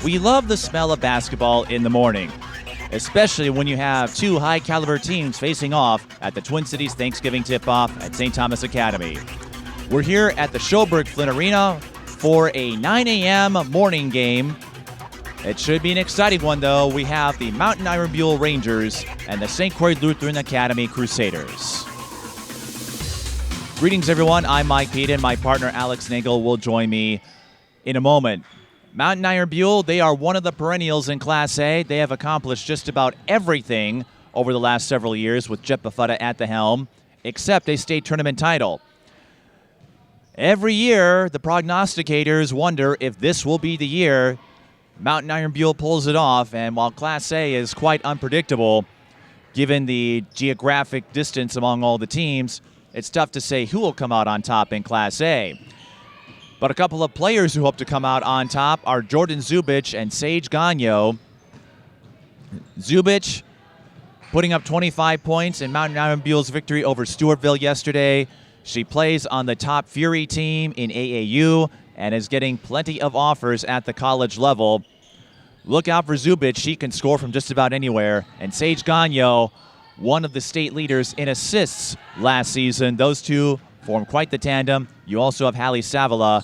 We love the smell of basketball in the morning, especially when you have two high-caliber teams facing off at the Twin Cities Thanksgiving tip-off at St. Thomas Academy. We're here at the Schoberg Flynn Arena for a 9 a.m. morning game. It should be an exciting one, though. We have the Mountain Iron-Buhl Rangers and the St. Croix Lutheran Academy Crusaders. Greetings, everyone. I'm Mike Peden. My partner, Alex Nagel, will join me in a moment. Mountain Iron-Buhl, they are one of the perennials in Class A. They have accomplished just about everything over the last several years with Jet Bafutta at the helm, except a state tournament title. Every year, the prognosticators wonder if this will be the year Mountain Iron-Buhl pulls it off, and while Class A is quite unpredictable, given the geographic distance among all the teams, it's tough to say who will come out on top in Class A. But a couple of players who hope to come out on top are Jordan Zubich and Sage Ganyo. Zubich putting up 25 points in Mountain Iron-Buhl's victory over Stewartville yesterday. She plays on the top Fury team in AAU and is getting plenty of offers at the college level. Look out for Zubich. She can score from just about anywhere. And Sage Ganyo, one of the state leaders in assists last season. Those two form quite the tandem. You also have Hallie Savala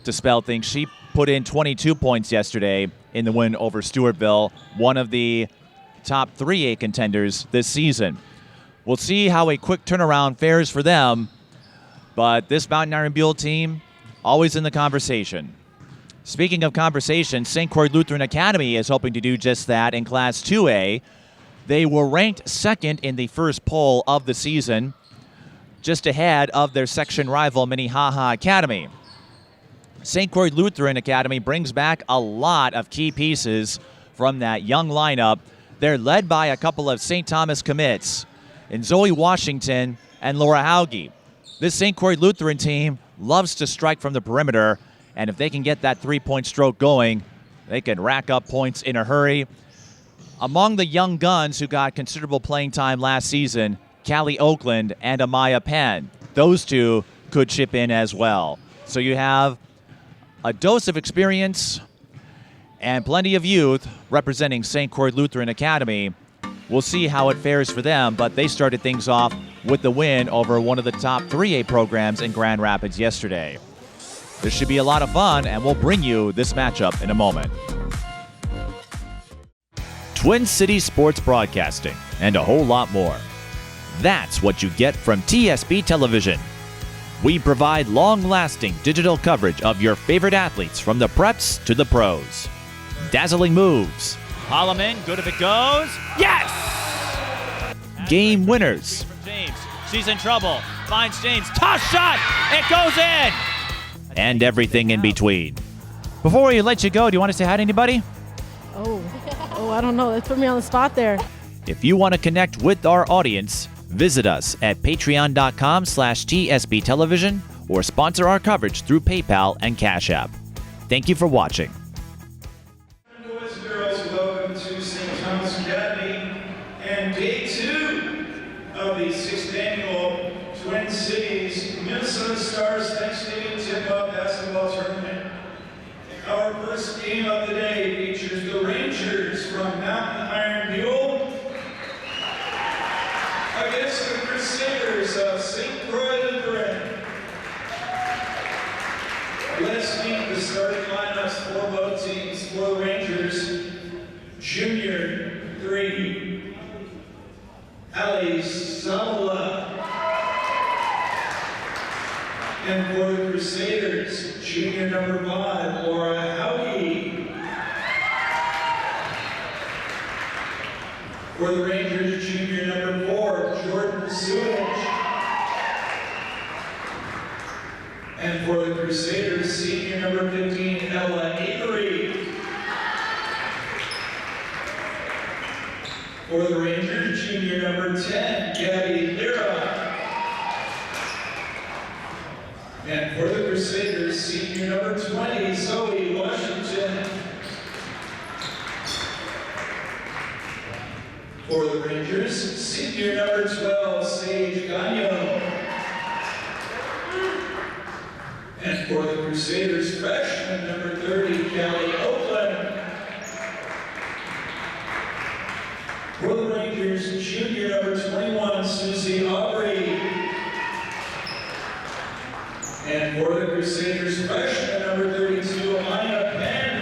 to spell things. She put in 22 points yesterday in the win over Stewartville, one of the top 3A contenders this season. We'll see how a quick turnaround fares for them, but this Mountain Iron-Buhl team, always in the conversation. Speaking of conversation, St. Croix Lutheran Academy is hoping to do just that in Class 2A. They were ranked second in the first poll of the season, just ahead of their section rival Minnehaha Academy. St. Croix Lutheran Academy brings back a lot of key pieces from that young lineup. They're led by a couple of St. Thomas commits in Zoey Washington and Laura Hauge. This St. Croix Lutheran team loves to strike from the perimeter, and if they can get that three-point stroke going, they can rack up points in a hurry. Among the young guns who got considerable playing time last season, Callie Oakland and Amaya Penn. Those two could chip in as well. So you have a dose of experience and plenty of youth representing St. Croix Lutheran Academy. We'll see how it fares for them, but they started things off with the win over one of the top 3A programs in Grand Rapids yesterday. This should be a lot of fun, and we'll bring you this matchup in a moment. Twin Cities Sports Broadcasting, and a whole lot more. That's what you get from TSB Television. We provide long-lasting digital coverage of your favorite athletes from the preps to the pros. Dazzling moves. Holloman, good if it goes. Yes! Game winners. James, she's in trouble. Finds James. Toss shot! It goes in! And everything in between. Before we let you go, do you want to say hi to anybody? Oh, I don't know. Let's put me on the spot there. If you want to connect with our audience, visit us at patreon.com/TSB Television or sponsor our coverage through PayPal and Cash App. Thank you for watching. Boys and girls, welcome to St. Thomas Academy and day 2 of the 6th annual Twin Cities Minnesota Stars Thanksgiving Tip-Off Basketball Tournament. Our first game of the day features the Rangers from Mountain Iron-Buhl against the Crusaders of St. Croix Lutheran. Let's meet the starting lineups for both teams. For the Rangers, junior 3, Hallie Savala. And for the Crusaders, junior number 5, Laura Hauge. For the Rangers, junior number 4, Jordan Zubich. And for the Crusaders, senior number 15, Ella Avery. For the Rangers, junior number 10, Gabby Lira. And for the Crusaders, senior number 20, Zoey Washington. For the Rangers, senior number 12, Sage Ganyo. And for the Crusaders, freshman number 30, Callie Oakland. For the Rangers, junior number 21, Susie Aubrey. And for the Crusaders, freshman number 32, Peden.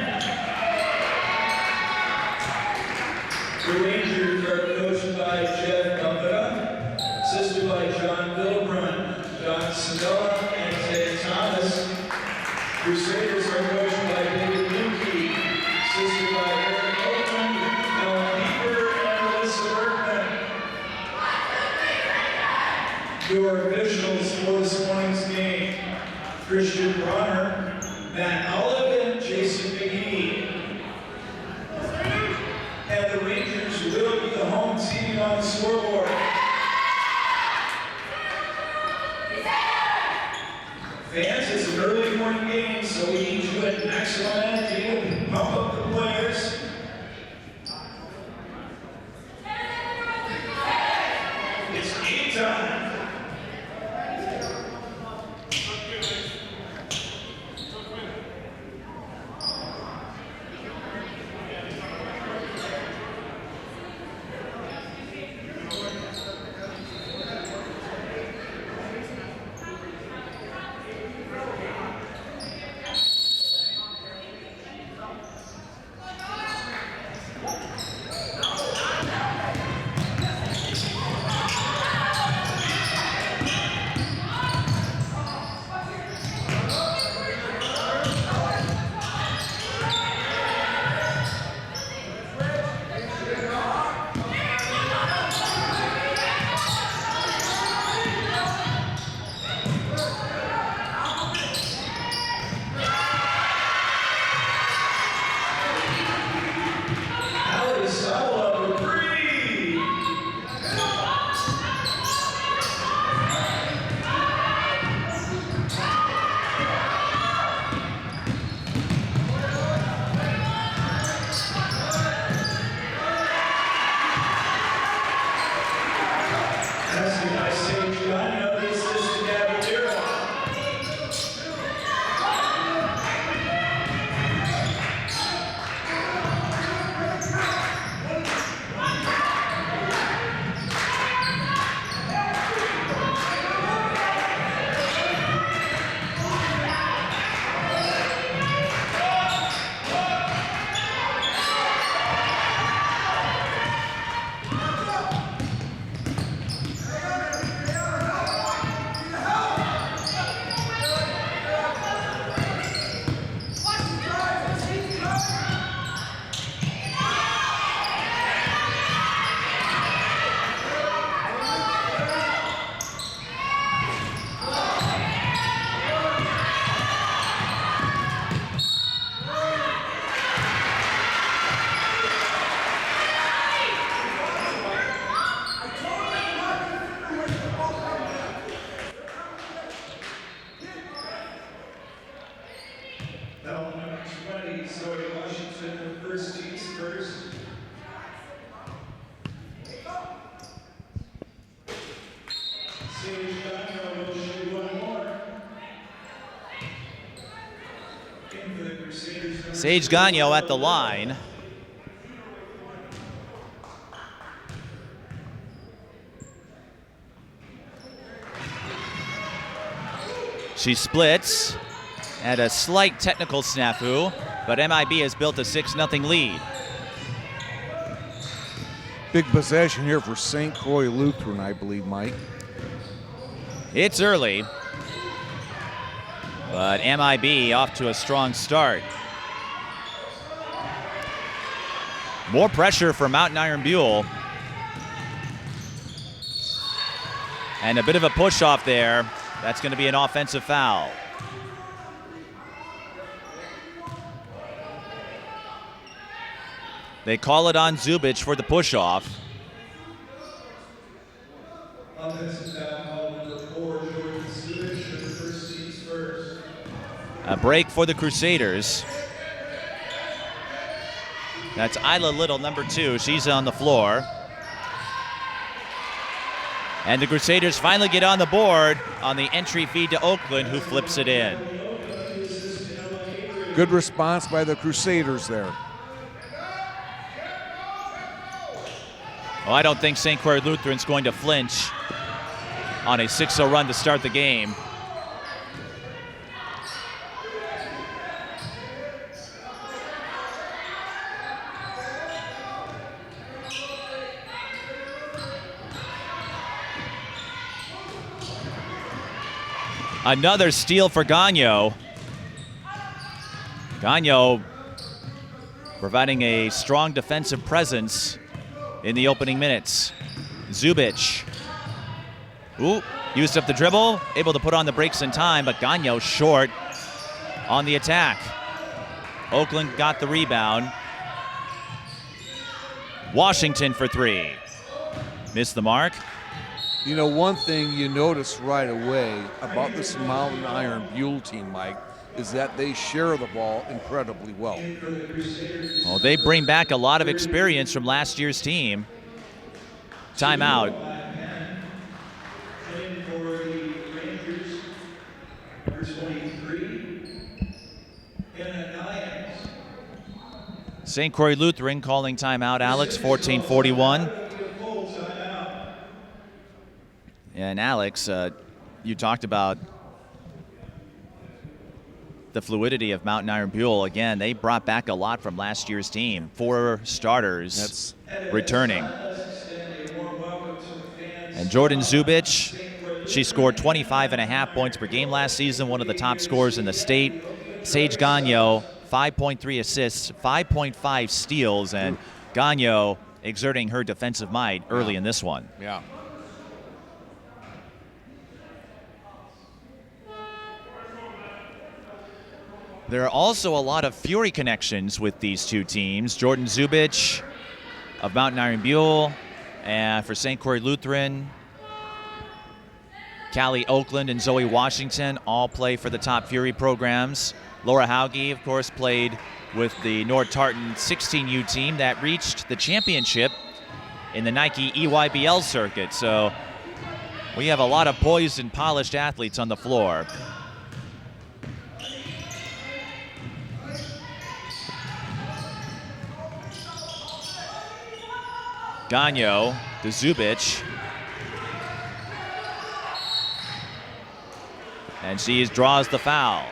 The Rangers are coached by Jeff Bumpeta, assisted by John Bilbrun, John Sabella, and Ted Thomas. Crusaders are coached by David Linke, assisted by Eric Oakland, Alan Beaver, and Melissa Bergman. Your officials for this morning's game: Christian Bronner, Matt Olive, and Jason McGee. And the Rangers will be the home team on the scoreboard. Fans, it's an early morning game, so we need you at maximum energy to pump up the players. It's game time. Now, number 20, Zoey Washington, first team's first. Sage Ganyo will shoot one more. In for the Crusaders. Sage Ganyo at the line. She splits at a slight technical snafu, but MIB has built a 6-0 lead. Big possession here for St. Croix Lutheran, I believe, Mike. It's early, but MIB off to a strong start. More pressure for Mountain Iron-Buhl. And a bit of a push off there. That's going to be an offensive foul. They call it on Zubich for the push-off. Offensive foul, number 4, Jordan Zubich, for the first team's first. A break for the Crusaders. That's Isla Little, number 2. She's on the floor. And the Crusaders finally get on the board on the entry feed to Oakland, who flips it in. Good response by the Crusaders there. Well, I don't think St. Croix Lutheran's going to flinch on a 6-0 run to start the game. Another steal for Ganyo. Ganyo providing a strong defensive presence in the opening minutes. Zubich. Ooh, used up the dribble, able to put on the brakes in time, but Ganyo short on the attack. Oakland got the rebound. Washington for 3. Missed the mark. You know, one thing you notice right away about this Mountain Iron-Buhl team, Mike, is that they share the ball incredibly well. Well, they bring back a lot of experience from last year's team. Timeout. St. Croix Lutheran calling timeout, Alex, 14:41. And Alex, you talked about the fluidity of Mountain Iron-Buhl. Again, they brought back a lot from last year's team. 4 starters returning. And Jordan Zubich, she scored 25.5 points per game last season, one of the top scorers in the state. Sage Ganyo, 5.3 assists, 5.5 steals, and Ganyo exerting her defensive might early in this one. Yeah. There are also a lot of Fury connections with these two teams. Jordan Zubich of Mountain Iron-Buhl, and for St. Croix Lutheran, Callie Oakland and Zoey Washington all play for the top Fury programs. Laura Hauge, of course, played with the North Tartan 16U team that reached the championship in the Nike EYBL circuit. So we have a lot of poised and polished athletes on the floor. Ganyo to Zubich. And she draws the foul.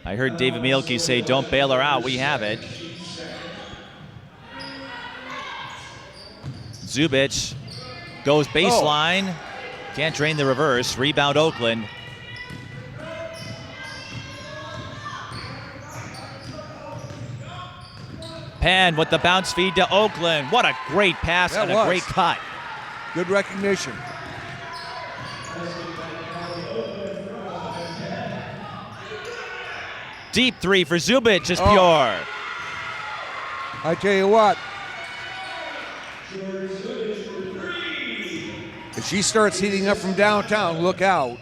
I heard David Mielke say, don't bail her out, we have it. Zubich goes baseline. Can't drain the reverse. Rebound Oakland. Penn with the bounce feed to Oakland. What a great pass and a great cut. Good recognition. Deep 3 for Zubich is pure. I tell you what, if she starts heating up from downtown, look out.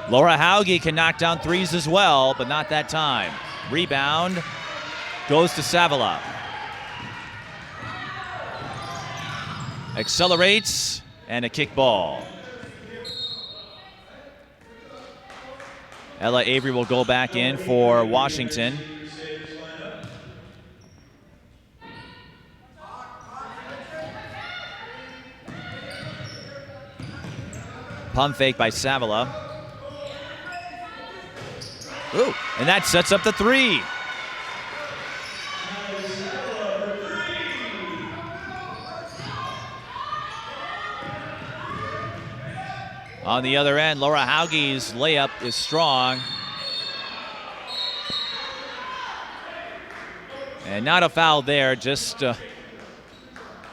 Laura Hauge can knock down threes as well, but not that time. Rebound goes to Savila. Accelerates, and a kick ball. Ella Avery will go back in for Washington. Pump fake by Savila. Ooh. And that sets up the 3. On the other end, Laura Hauge's layup is strong. And not a foul there, just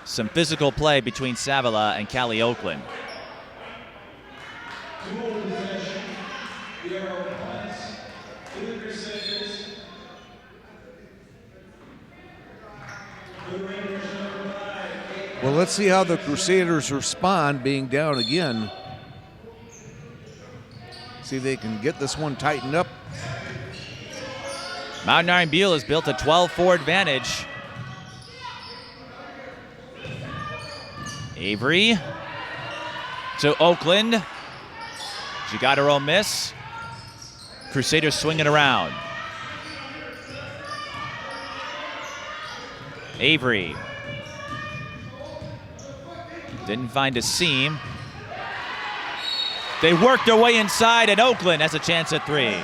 some physical play between Savila and Callie Oakland. Well, let's see how the Crusaders respond being down again. See if they can get this one tightened up. Mountain Iron-Buhl has built a 12-4 advantage. Avery to Oakland. She got her own miss. Crusaders swing it around. Avery. Didn't find a seam. They worked their way inside, and Oakland has a chance at 3.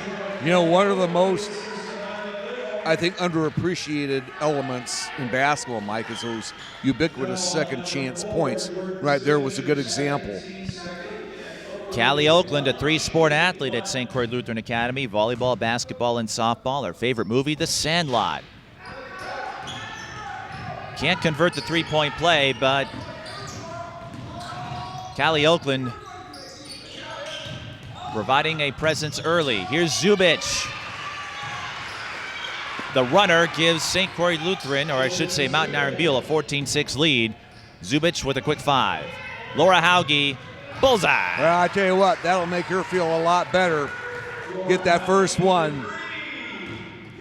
You know, one of the most, I think, underappreciated elements in basketball, Mike, is those ubiquitous second chance points. Right there was a good example. Callie Oakland, a 3-sport athlete at St. Croix Lutheran Academy, volleyball, basketball, and softball. Her favorite movie, The Sandlot. Can't convert the 3-point play, but Callie Oakland providing a presence early. Here's Zubich. The runner gives St. Croix Lutheran, or I should say Mountain Iron-Buhl, a 14-6 lead. Zubich with a quick 5. Laura Hauge, bullseye. Well, I tell you what, that'll make her feel a lot better. Get that first one.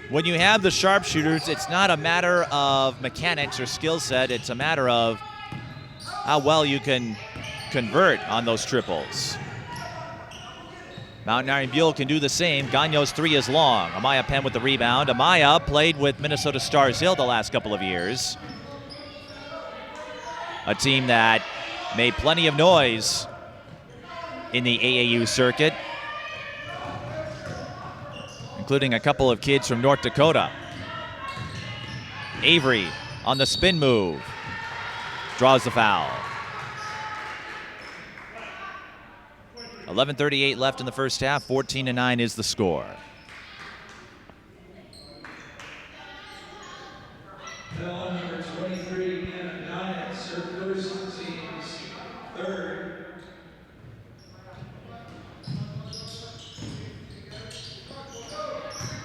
When you have the sharpshooters, it's not a matter of mechanics or skill set. It's a matter of how well you can convert on those triples. Mountain Iron-Buhl can do the same. Ganyo's 3 is long. Amaya Penn with the rebound. Amaya played with Minnesota Stars Hill the last couple of years. A team that made plenty of noise in the AAU circuit, including a couple of kids from North Dakota. Avery on the spin move. Draws the foul. 11:38 left in the first half. 14-9 is the score. Foul number 23, Hannah Diet, serve first, team's third.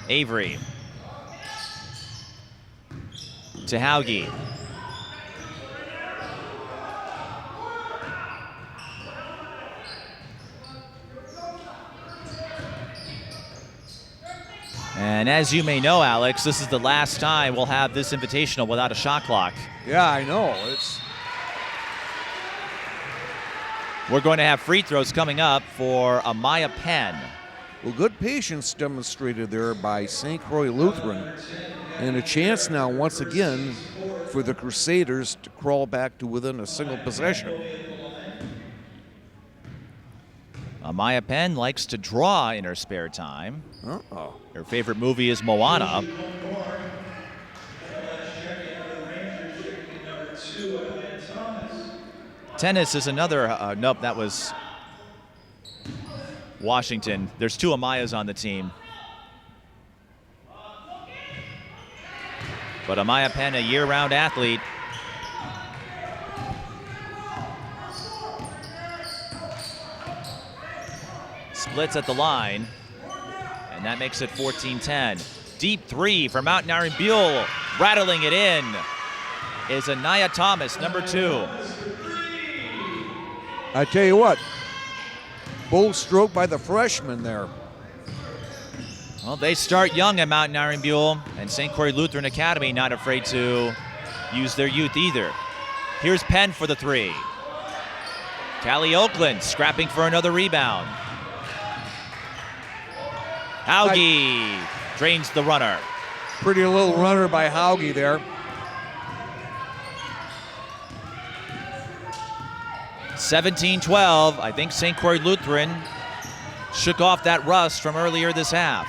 Avery to Hauge. And as you may know, Alex, this is the last time we'll have this invitational without a shot clock. Yeah, I know. We're going to have free throws coming up for Amaya Penn. Well, good patience demonstrated there by St. Croix Lutheran. And a chance now, once again, for the Crusaders to crawl back to within a single possession. Amaya Penn likes to draw in her spare time. Uh-oh. Her favorite movie is Moana. Tennis is another, nope, that was Washington. There's 2 Amayas on the team. But Amaya Penn, a year-round athlete. Splits at the line, and that makes it 14-10. Deep 3 for Mountain Iron-Buhl. Rattling it in is Anaya Thomas, number 2. I tell you what, bold stroke by the freshman there. Well, they start young at Mountain Iron-Buhl, and St. Croix Lutheran Academy not afraid to use their youth either. Here's Penn for the 3. Callie Oakland scrapping for another rebound. Hauge drains the runner. Pretty little runner by Hauge there. 17-12. I think St. Croix Lutheran shook off that rust from earlier this half.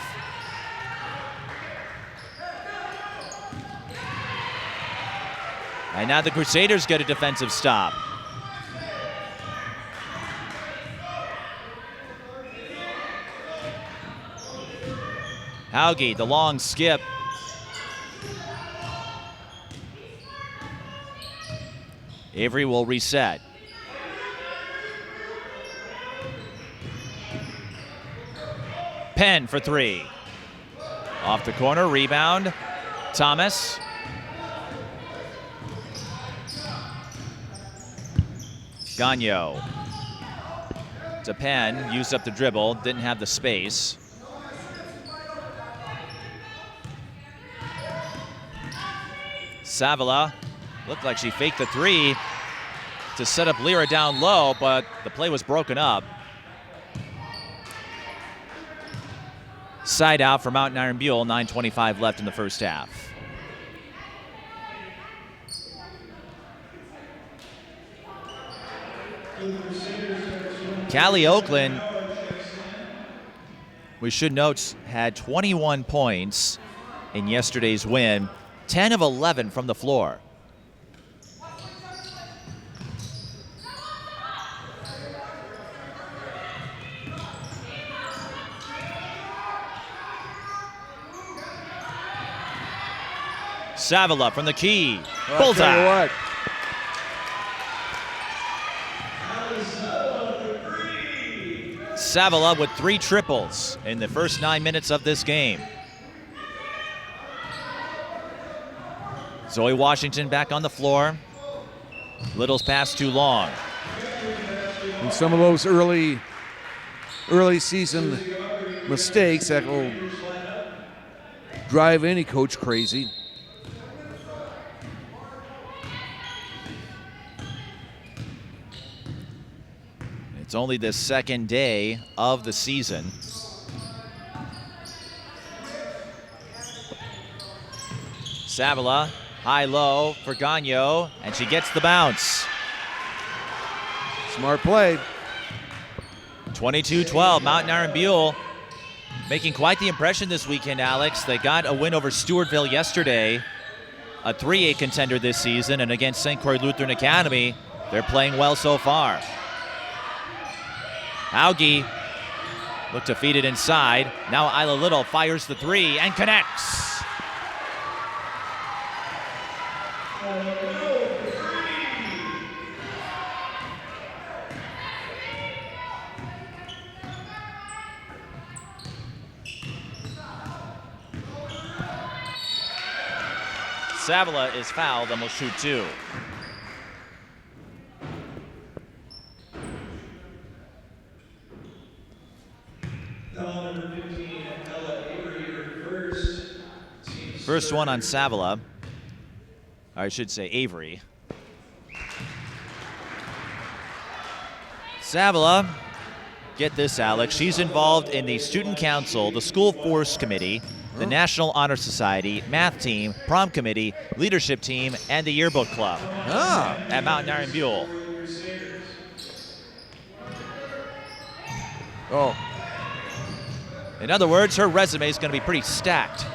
And now the Crusaders get a defensive stop. Hauge, the long skip. Avery will reset. Penn for 3. Off the corner, rebound. Thomas. Ganyo. To Penn, used up the dribble, didn't have the space. Savila looked like she faked the 3 to set up Lyra down low, but the play was broken up. Side out for Mountain Iron-Buhl, 9:25 left in the first half. Callie Oakland, we should note, had 21 points in yesterday's win, 10 of 11 from the floor. Savila from the key. Bullseye. Savila with 3 triples in the first 9 minutes of this game. Zoey Washington back on the floor. Little's pass too long. And some of those early season mistakes that will drive any coach crazy. It's only the second day of the season. Savila, high-low for Ganyo, and she gets the bounce. Smart play. 22-12, Mountain Iron-Buhl making quite the impression this weekend, Alex. They got a win over Stewartville yesterday, a 3A contender this season, and against St. Croix Lutheran Academy, they're playing well so far. Hauge looked to feed it inside. Now Isla Little fires the 3 and connects. Savila is fouled and will shoot 2. First one on Savila. Or I should say Avery. Savila, get this, Alex, she's involved in the student council, the school force committee, the National Honor Society, math team, prom committee, leadership team, and the yearbook club at Mountain Iron-Buhl. Oh. In other words, her resume is going to be pretty stacked.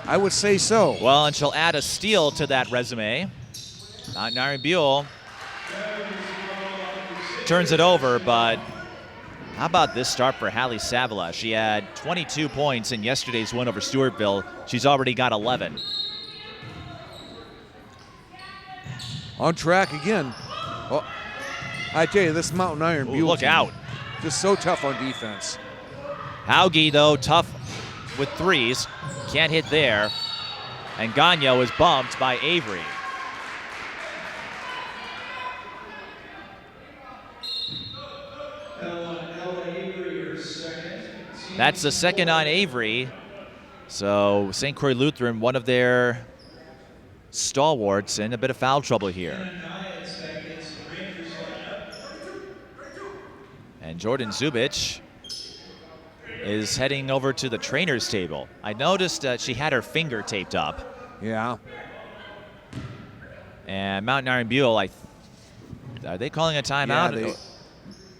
I would say so. Well, and she'll add a steal to that resume. Mountain Iron-Buhl turns it over, but how about this start for Callie Savila? She had 22 points in yesterday's win over Stewartville. She's already got 11. On track again. Oh, I tell you, this Mountain Iron-Buhl look team, out. Just so tough on defense. Hauge, though, tough with 3s. Can't hit there. And Ganyo is bumped by Avery. That's the second on Avery. So St. Croix Lutheran, one of their stalwarts, in a bit of foul trouble here. And Jordan Zubich is heading over to the trainer's table. I noticed she had her finger taped up. Yeah. And Mountain Iron-Buhl, are they calling a timeout? Yeah,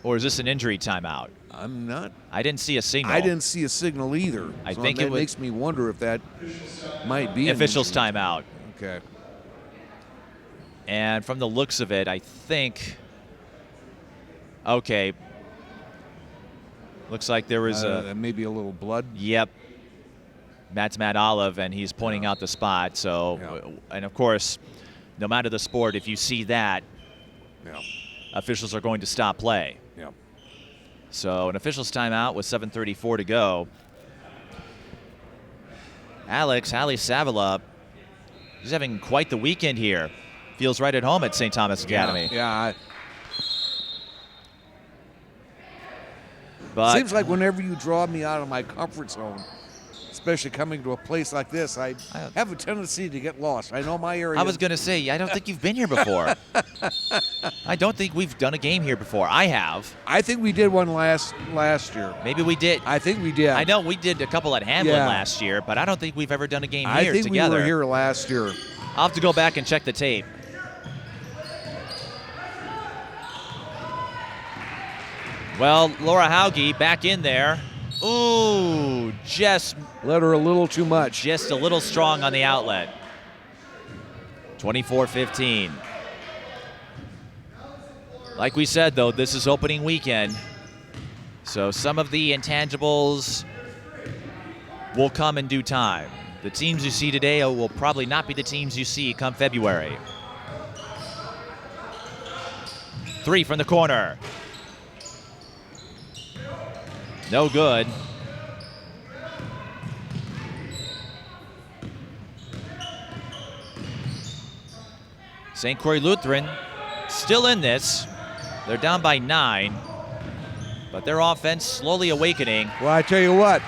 or is this an injury timeout? I'm not. I didn't see a signal. I didn't see a signal either. I So think that it makes me wonder if that might be officials an injury. timeout. Okay. And from the looks of it, I think, okay, looks like there was maybe a little blood. Yep. That's Matt Olive, and he's pointing out the spot. So, and of course, no matter the sport, if you see that, officials are going to stop play. Yeah. So an official's timeout with 7:34 to go. Alex, Callie Savila, she's having quite the weekend here. Feels right at home at St. Thomas Academy. Yeah. But seems like whenever you draw me out of my comfort zone, especially coming to a place like this. I have a tendency to get lost. I know my area. I was going to say, I don't think you've been here before. I don't think we've done a game here before. I have. I think we did one last year. Maybe we did. I think we did. I know we did a couple at Hamlin last year, but I don't think we've ever done a game here I think together. we were here last year. I'll have to go back and check the tape. Well, Laura Hauge back in there. Ooh, just let her a little too much. Just a little strong on the outlet. 24-15. Like we said, though, this is opening weekend. So some of the intangibles will come in due time. The teams you see today will probably not be the teams you see come February. 3 from the corner. No good. St. Croix Lutheran still in this. They're down by 9, but their offense slowly awakening. Well, I tell you what.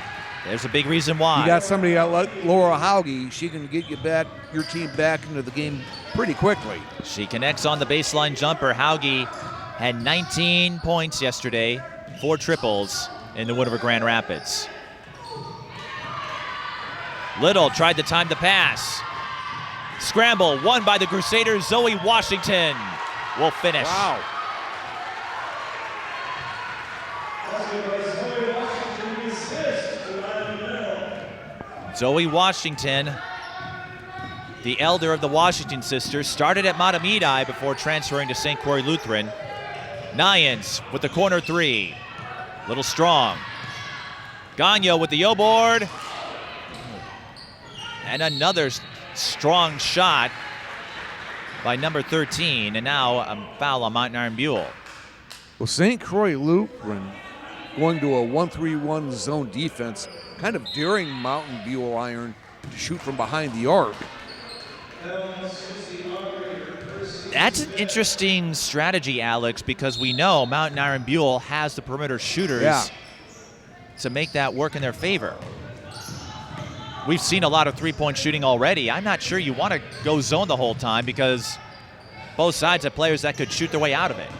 There's a big reason why. You got somebody like Laura Hauge. She can get you back, your team back into the game pretty quickly. She connects on the baseline jumper. Hauge had 19 points yesterday, 4 triples in the Woodward Grand Rapids. Little tried to time the pass. Scramble, won by the Crusaders. Zoey Washington will finish. Wow. Zoey Washington, the elder of the Washington sisters, started at Matinee before transferring to St. Croix Lutheran. Nyans with the corner 3. Little strong. Ganyo with the O-board. And another strong shot by number 13. And now a foul on Mountain Iron-Buhl. Well, St. Croix Lutheran going to a 1-3-1 zone defense, kind of daring Mountain Buhl Iron to shoot from behind the arc. That's an interesting strategy, Alex, because we know Mountain Iron-Buhl has the perimeter shooters to make that work in their favor. We've seen a lot of three-point shooting already. I'm not sure you want to go zone the whole time because both sides have players that could shoot their way out of it.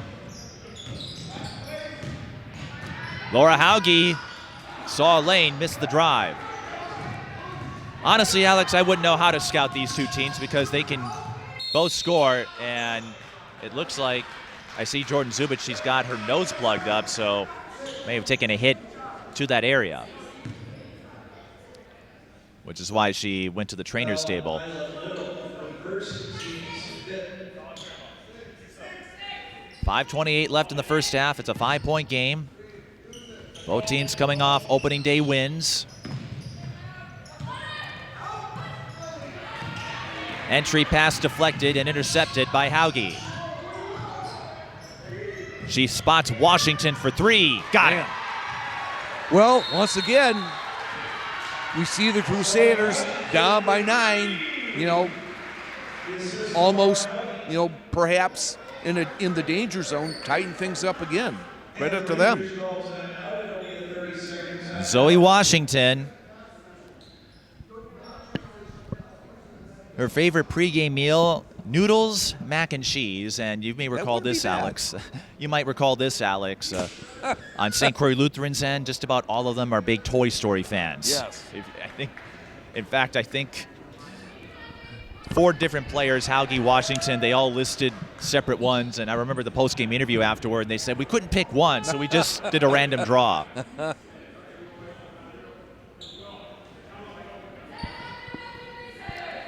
Laura Hauge saw a lane, missed the drive. Honestly, Alex, I wouldn't know how to scout these two teams because they can both score, and it looks like I see Jordan Zubich, she's got her nose plugged up, so may have taken a hit to that area, which is why she went to the trainer's table. .528 left in the first half. It's a 5-point game. Both teams coming off opening day wins. Entry pass deflected and intercepted by Hauge. She spots Washington for 3. Got it. Well, once again, we see the Crusaders down by 9, almost, perhaps in the danger zone, tighten things up again. Credit to them. Zoey Washington. Her favorite pregame meal, noodles, mac and cheese, and you may recall this, Alex. You might recall this, Alex. On St. Croix Lutheran's end, just about all of them are big Toy Story fans. Yes. I think 4 different players, Hauge, Washington, they all listed separate ones, and I remember the post-game interview afterward, and they said we couldn't pick one, so we just did a random draw.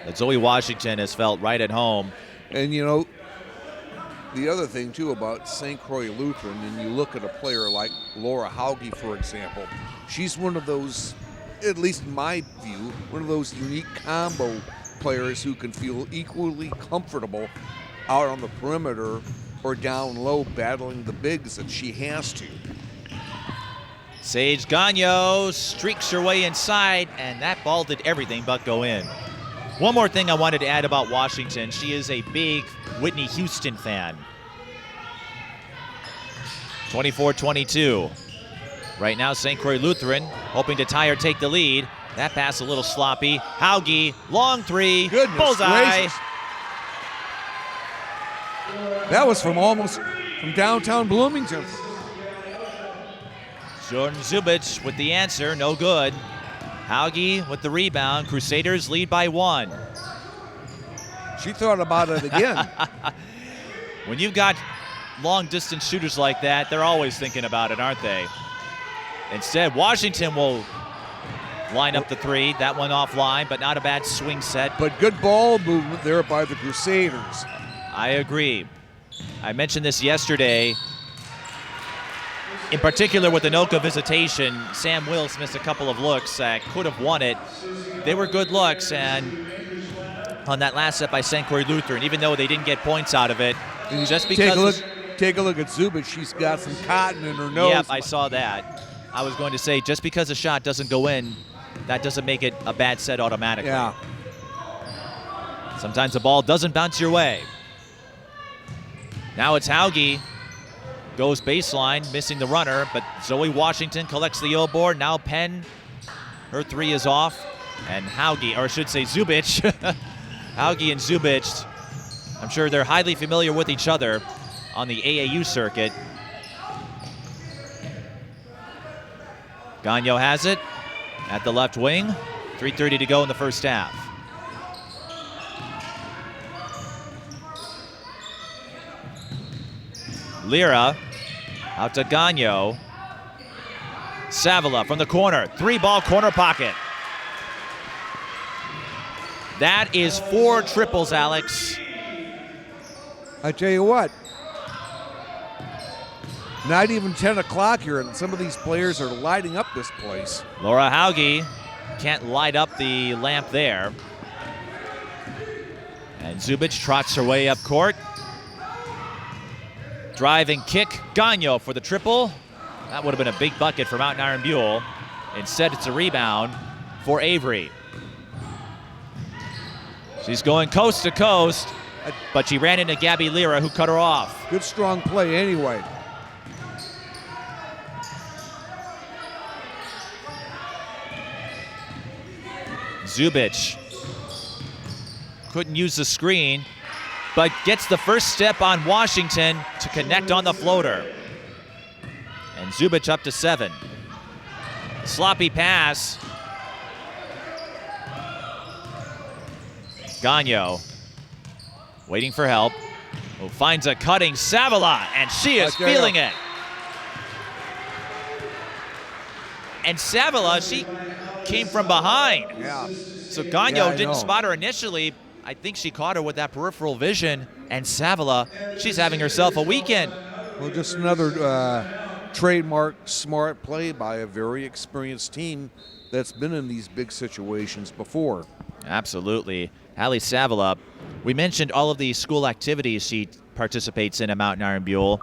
But Zoey Washington has felt right at home. And, the other thing, too, about St. Croix Lutheran, and you look at a player like Laura Hauge, for example, she's one of those, at least in my view, one of those unique combo players who can feel equally comfortable out on the perimeter or down low battling the bigs that she has to. Sage Ganyo streaks her way inside, and that ball did everything but go in. One more thing I wanted to add about Washington. She is a big Whitney Houston fan. 24-22. Right now, St. Croix Lutheran hoping to tie or take the lead. That pass a little sloppy. Hauge, long three, Goodness bullseye. gracious. That was from downtown Bloomington. Jordan Zubich with the answer, no good. Hauge with the rebound. Crusaders lead by 1. She thought about it again. When you've got long-distance shooters like that, they're always thinking about it, aren't they? Instead, Washington will line up the 3. That one offline, but not a bad swing set. But good ball movement there by the Crusaders. I agree. I mentioned this yesterday. In particular with the Anoka visitation, Sam Wills missed a couple of looks that could have won it. They were good looks, and on that last set by St. Croix Lutheran, even though they didn't get points out of it, just because... Take a look at Zubich. She's got some cotton in her nose. Yep, I saw that. I was going to say, just because a shot doesn't go in, that doesn't make it a bad set automatically. Yeah. Sometimes the ball doesn't bounce your way. Now it's Hauge. Goes baseline, missing the runner, but Zoey Washington collects the O board. Now Penn, her 3 is off. And Hauge, or I should say Zubich. Hauge and Zubich, I'm sure they're highly familiar with each other on the AAU circuit. Ganyo has it at the left wing. 3:30 to go in the first half. Lira out to Ganyo. Savila from the corner. 3-ball corner pocket. That is 4 triples, Alex. I tell you what, not even 10 o'clock here, and some of these players are lighting up this place. Laura Hauge can't light up the lamp there. And Zubich trots her way up court. Drive and kick. Ganyo for the triple. That would have been a big bucket for Mountain Iron-Buhl. Instead, it's a rebound for Avery. She's going coast to coast, but she ran into Gabby Lira, who cut her off. Good strong play anyway. Zubich couldn't use the screen, but gets the first step on Washington to connect on the floater. And Zubich up to 7. Sloppy pass. Ganyo waiting for help. Who finds a cutting Savila, and she is feeling it. And Savila, she came from behind. Yeah. So Ganyo didn't spot her initially. I think she caught her with that peripheral vision. And Savila, she's having herself a weekend. Well, just another trademark smart play by a very experienced team that's been in these big situations before. Absolutely. Callie Savila, we mentioned all of the school activities she participates in at Mountain Iron-Buhl.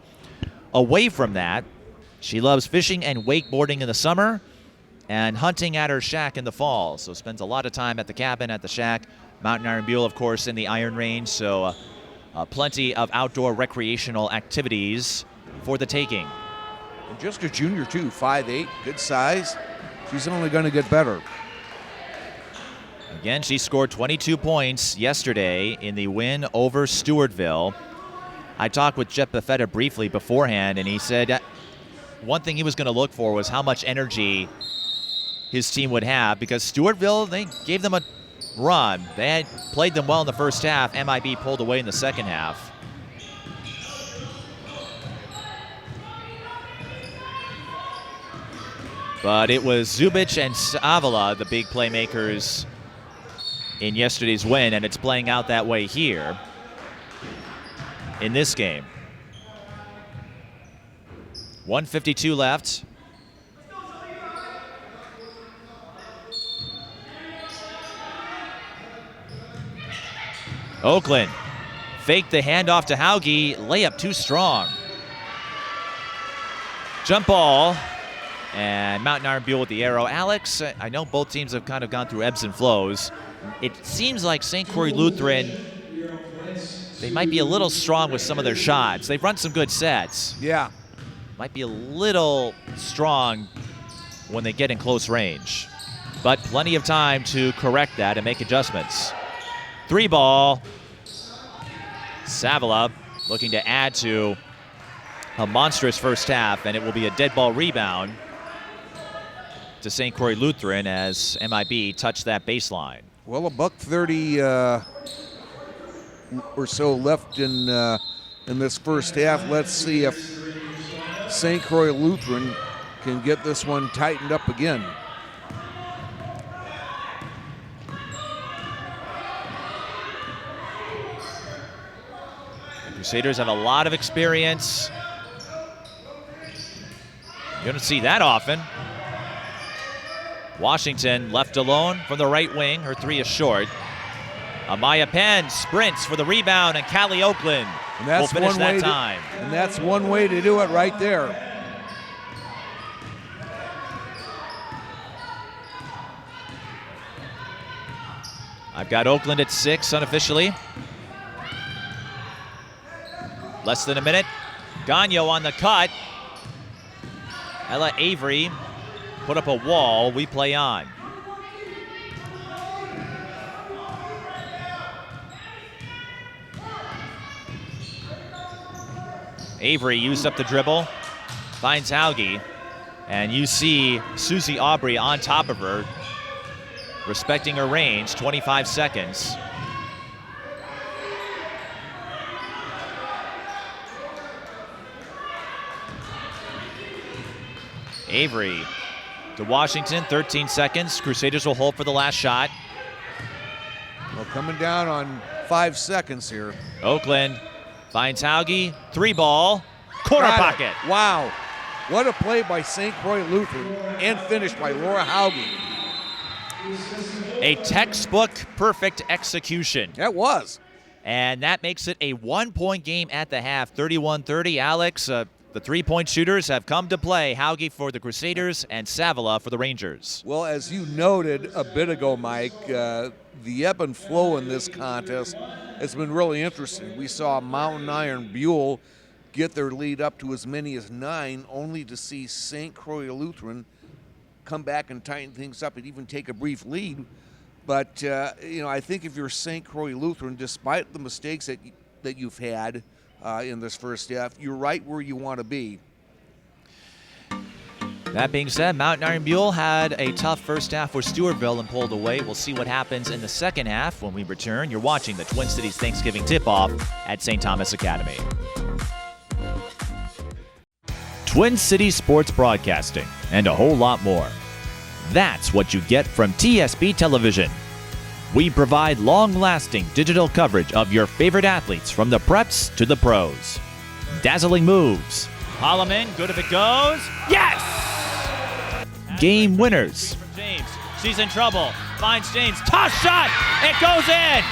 Away from that, she loves fishing and wakeboarding in the summer and hunting at her shack in the fall. So spends a lot of time at the cabin, at the shack. Mountain Iron-Buhl, of course, in the Iron Range. So plenty of outdoor recreational activities for the taking. And just a junior, too, 5'8", good size. She's only going to get better. Again, she scored 22 points yesterday in the win over Stewartville. I talked with Jeff Buffetta briefly beforehand, and he said one thing he was going to look for was how much energy his team would have, because Stewartville, they gave them a run. They had played them well in the first half. MIB pulled away in the second half. But it was Zubich and Savila, the big playmakers in yesterday's win, and it's playing out that way here in this game. 1:52 left. Oakland faked the handoff to Hauge. Layup too strong. Jump ball. And Mountain Iron-Buhl with the arrow. Alex, I know both teams have kind of gone through ebbs and flows. It seems like St. Croix Lutheran, they might be a little strong with some of their shots. They've run some good sets. Yeah. Might be a little strong when they get in close range. but plenty of time to correct that and make adjustments. 3 ball. Savila looking to add to a monstrous first half, and it will be a dead ball rebound to St. Croix Lutheran as MIB touched that baseline. Well, $1:30 or so left in this first half. Let's see if St. Croix Lutheran can get this one tightened up again. The Crusaders have a lot of experience. You don't see that often. Washington left alone from the right wing. Her 3 is short. Amaya Penn sprints for the rebound, and Callie Oakland will finish that time. And that's one way to do it right there. I've got Oakland at 6 unofficially. Less than a minute. Ganyo on the cut. Ella Avery put up a wall. We play on. Avery used up the dribble, finds Hauge, and you see Susie Aubrey on top of her, respecting her range, 25 seconds. Avery to Washington, 13 seconds. Crusaders will hold for the last shot. Well, coming down on 5 seconds here. Oakland finds Hauge, 3 ball, corner pocket. Wow, what a play by St. Croix Lutheran and finished by Laura Hauge. A textbook perfect execution. That was. And that makes it a 1-point game at the half, 31-30. Alex, the 3-point shooters have come to play. Hauge for the Crusaders and Savila for the Rangers. Well, as you noted a bit ago, Mike, the ebb and flow in this contest has been really interesting. We saw Mountain Iron-Buhl get their lead up to as many as 9, only to see St. Croix Lutheran come back and tighten things up and even take a brief lead. But, I think if you're St. Croix Lutheran, despite the mistakes that you've had in this first half, you're right where you want to be. That being said, Mountain Iron-Buhl had a tough first half for Stewartville and pulled away. We'll see what happens in the second half when we return. You're watching the Twin Cities Thanksgiving tip-off at St. Thomas Academy. Twin Cities Sports Broadcasting and a whole lot more. That's what you get from TSB Television. We provide long-lasting digital coverage of your favorite athletes from the preps to the pros. Dazzling moves. Holloman, good if it goes. Yes! Game winners. James, she's in trouble. Finds James, toss shot, it goes in!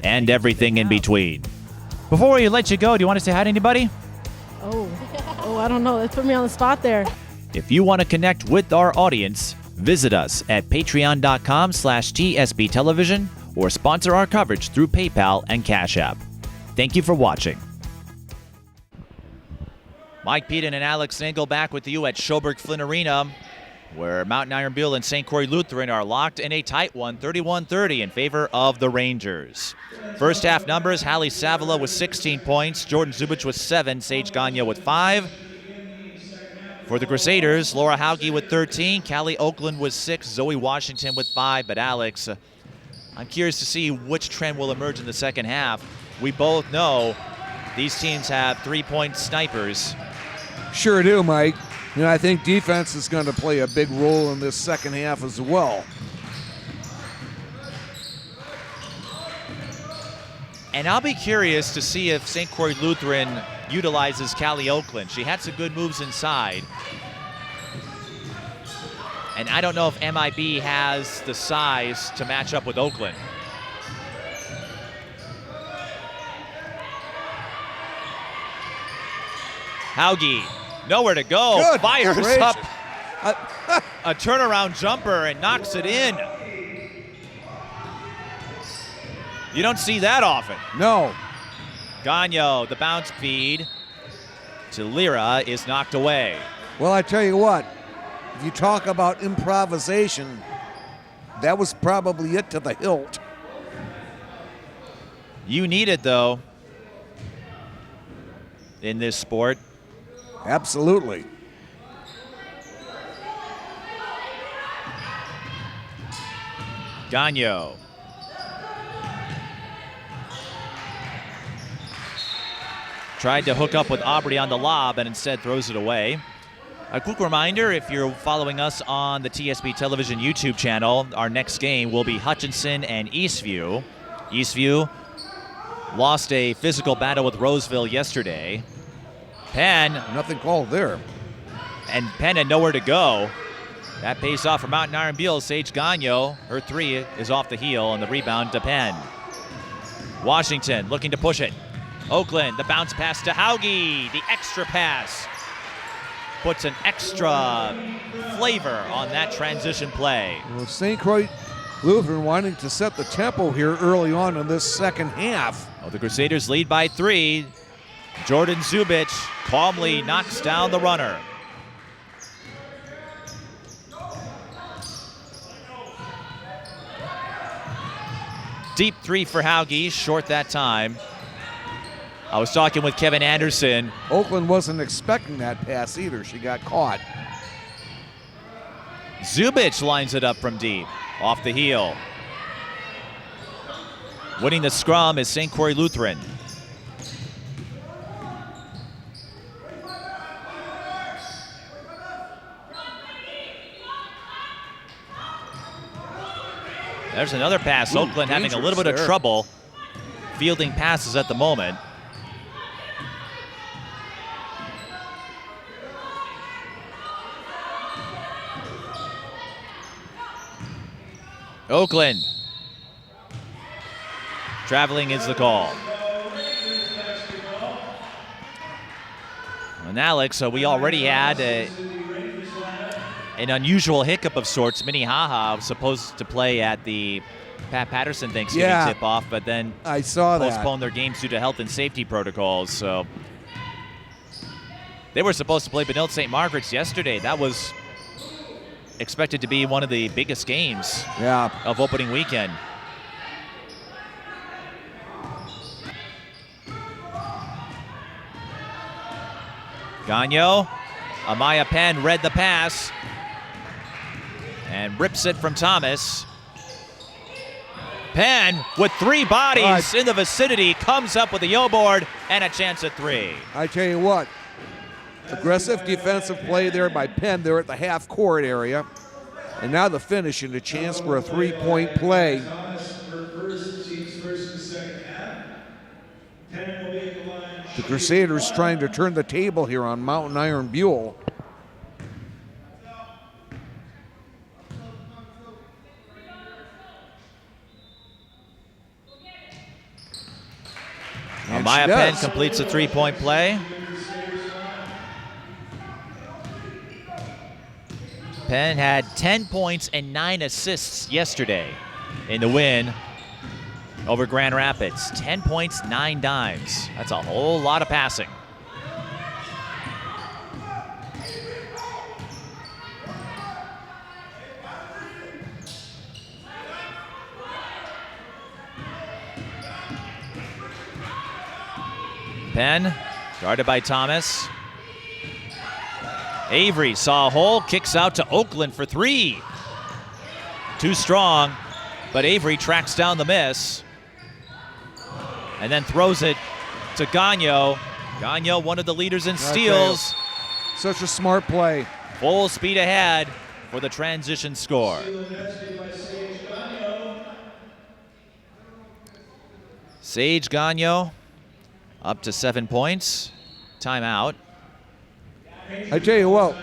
And everything in between. Before we let you go, do you want to say hi to anybody? Oh, I don't know. Let's put me on the spot there. If you want to connect with our audience, visit us at patreon.com/TSB Television or sponsor our coverage through PayPal and Cash App. Thank you for watching. Mike Peden and Alex Nagel back with you at Schoberg Flynn Arena, where Mountain Iron-Buhl and St. Croix Lutheran are locked in a tight one, 31-30 in favor of the Rangers. First half numbers, Hallie Savila with 16 points, Jordan Zubich with 7, Sage Ganyo with 5. For the Crusaders, Laura Hauge with 13, Callie Oakland with 6, Zoey Washington with 5. But Alex, I'm curious to see which trend will emerge in the second half. We both know these teams have three-point snipers. Sure do, Mike. I think defense is going to play a big role in this second half as well. And I'll be curious to see if St. Croix Lutheran utilizes Callie Oakland. She had some good moves inside. And I don't know if MIB has the size to match up with Oakland. Hauge, nowhere to go. Good Fires gracious. up a turnaround jumper and knocks it in. You don't see that often. No. Ganyo, the bounce feed to Lyra is knocked away. Well, I tell you what, if you talk about improvisation, that was probably it to the hilt. You need it, though, in this sport. Absolutely. Ganyo. Tried to hook up with Aubrey on the lob and instead throws it away. A quick reminder, if you're following us on the TSB Television YouTube channel, our next game will be Hutchinson and Eastview. Eastview lost a physical battle with Roseville yesterday. Penn. Nothing called there. And Penn had nowhere to go. That pays off for Mountain Iron-Buhl. Sage Ganyo, her three is off the heel, and the rebound to Penn. Washington looking to push it. Oakland, the bounce pass to Hauge. The extra pass puts an extra flavor on that transition play. Well, St. Croix Lutheran wanting to set the tempo here early on in this second half. Well, the Crusaders lead by 3. Jordan Zubich calmly knocks down the runner. Deep 3 for Hauge, short that time. I was talking with Kevin Anderson. Oakland wasn't expecting that pass either. She got caught. Zubich lines it up from deep, off the heel. Winning the scrum is St. Croix Lutheran. There's another pass. Oakland having a little bit of trouble fielding passes at the moment. Oakland. Traveling is the call. And Alex, we already had an unusual hiccup of sorts. Minnehaha was supposed to play at the Pat Patterson Thanksgiving tip-off, but then I saw postponed their games due to health and safety protocols. So they were supposed to play Benilde St. Margaret's yesterday. That was expected to be one of the biggest games of opening weekend. Ganyo. Amaya Penn read the pass and rips it from Thomas. Penn, with 3 bodies in the vicinity, comes up with the O-board and a chance at 3. I tell you what, aggressive defensive play there by Penn there at the half-court area. And now the finish and a chance for a 3-point play. The Crusaders trying to turn the table here on Mountain Iron-Buhl. Amaya Penn completes a 3-point play. Penn had 10 points and 9 assists yesterday in the win over Grand Rapids. 10 points, 9 dimes. That's a whole lot of passing. Penn, guarded by Thomas. Avery saw a hole, kicks out to Oakland for 3. Too strong, but Avery tracks down the miss and then throws it to Ganyo. Ganyo, one of the leaders in steals. Such a smart play. Full speed ahead for the transition score. Sage Ganyo up to 7 points. Timeout. I tell you what,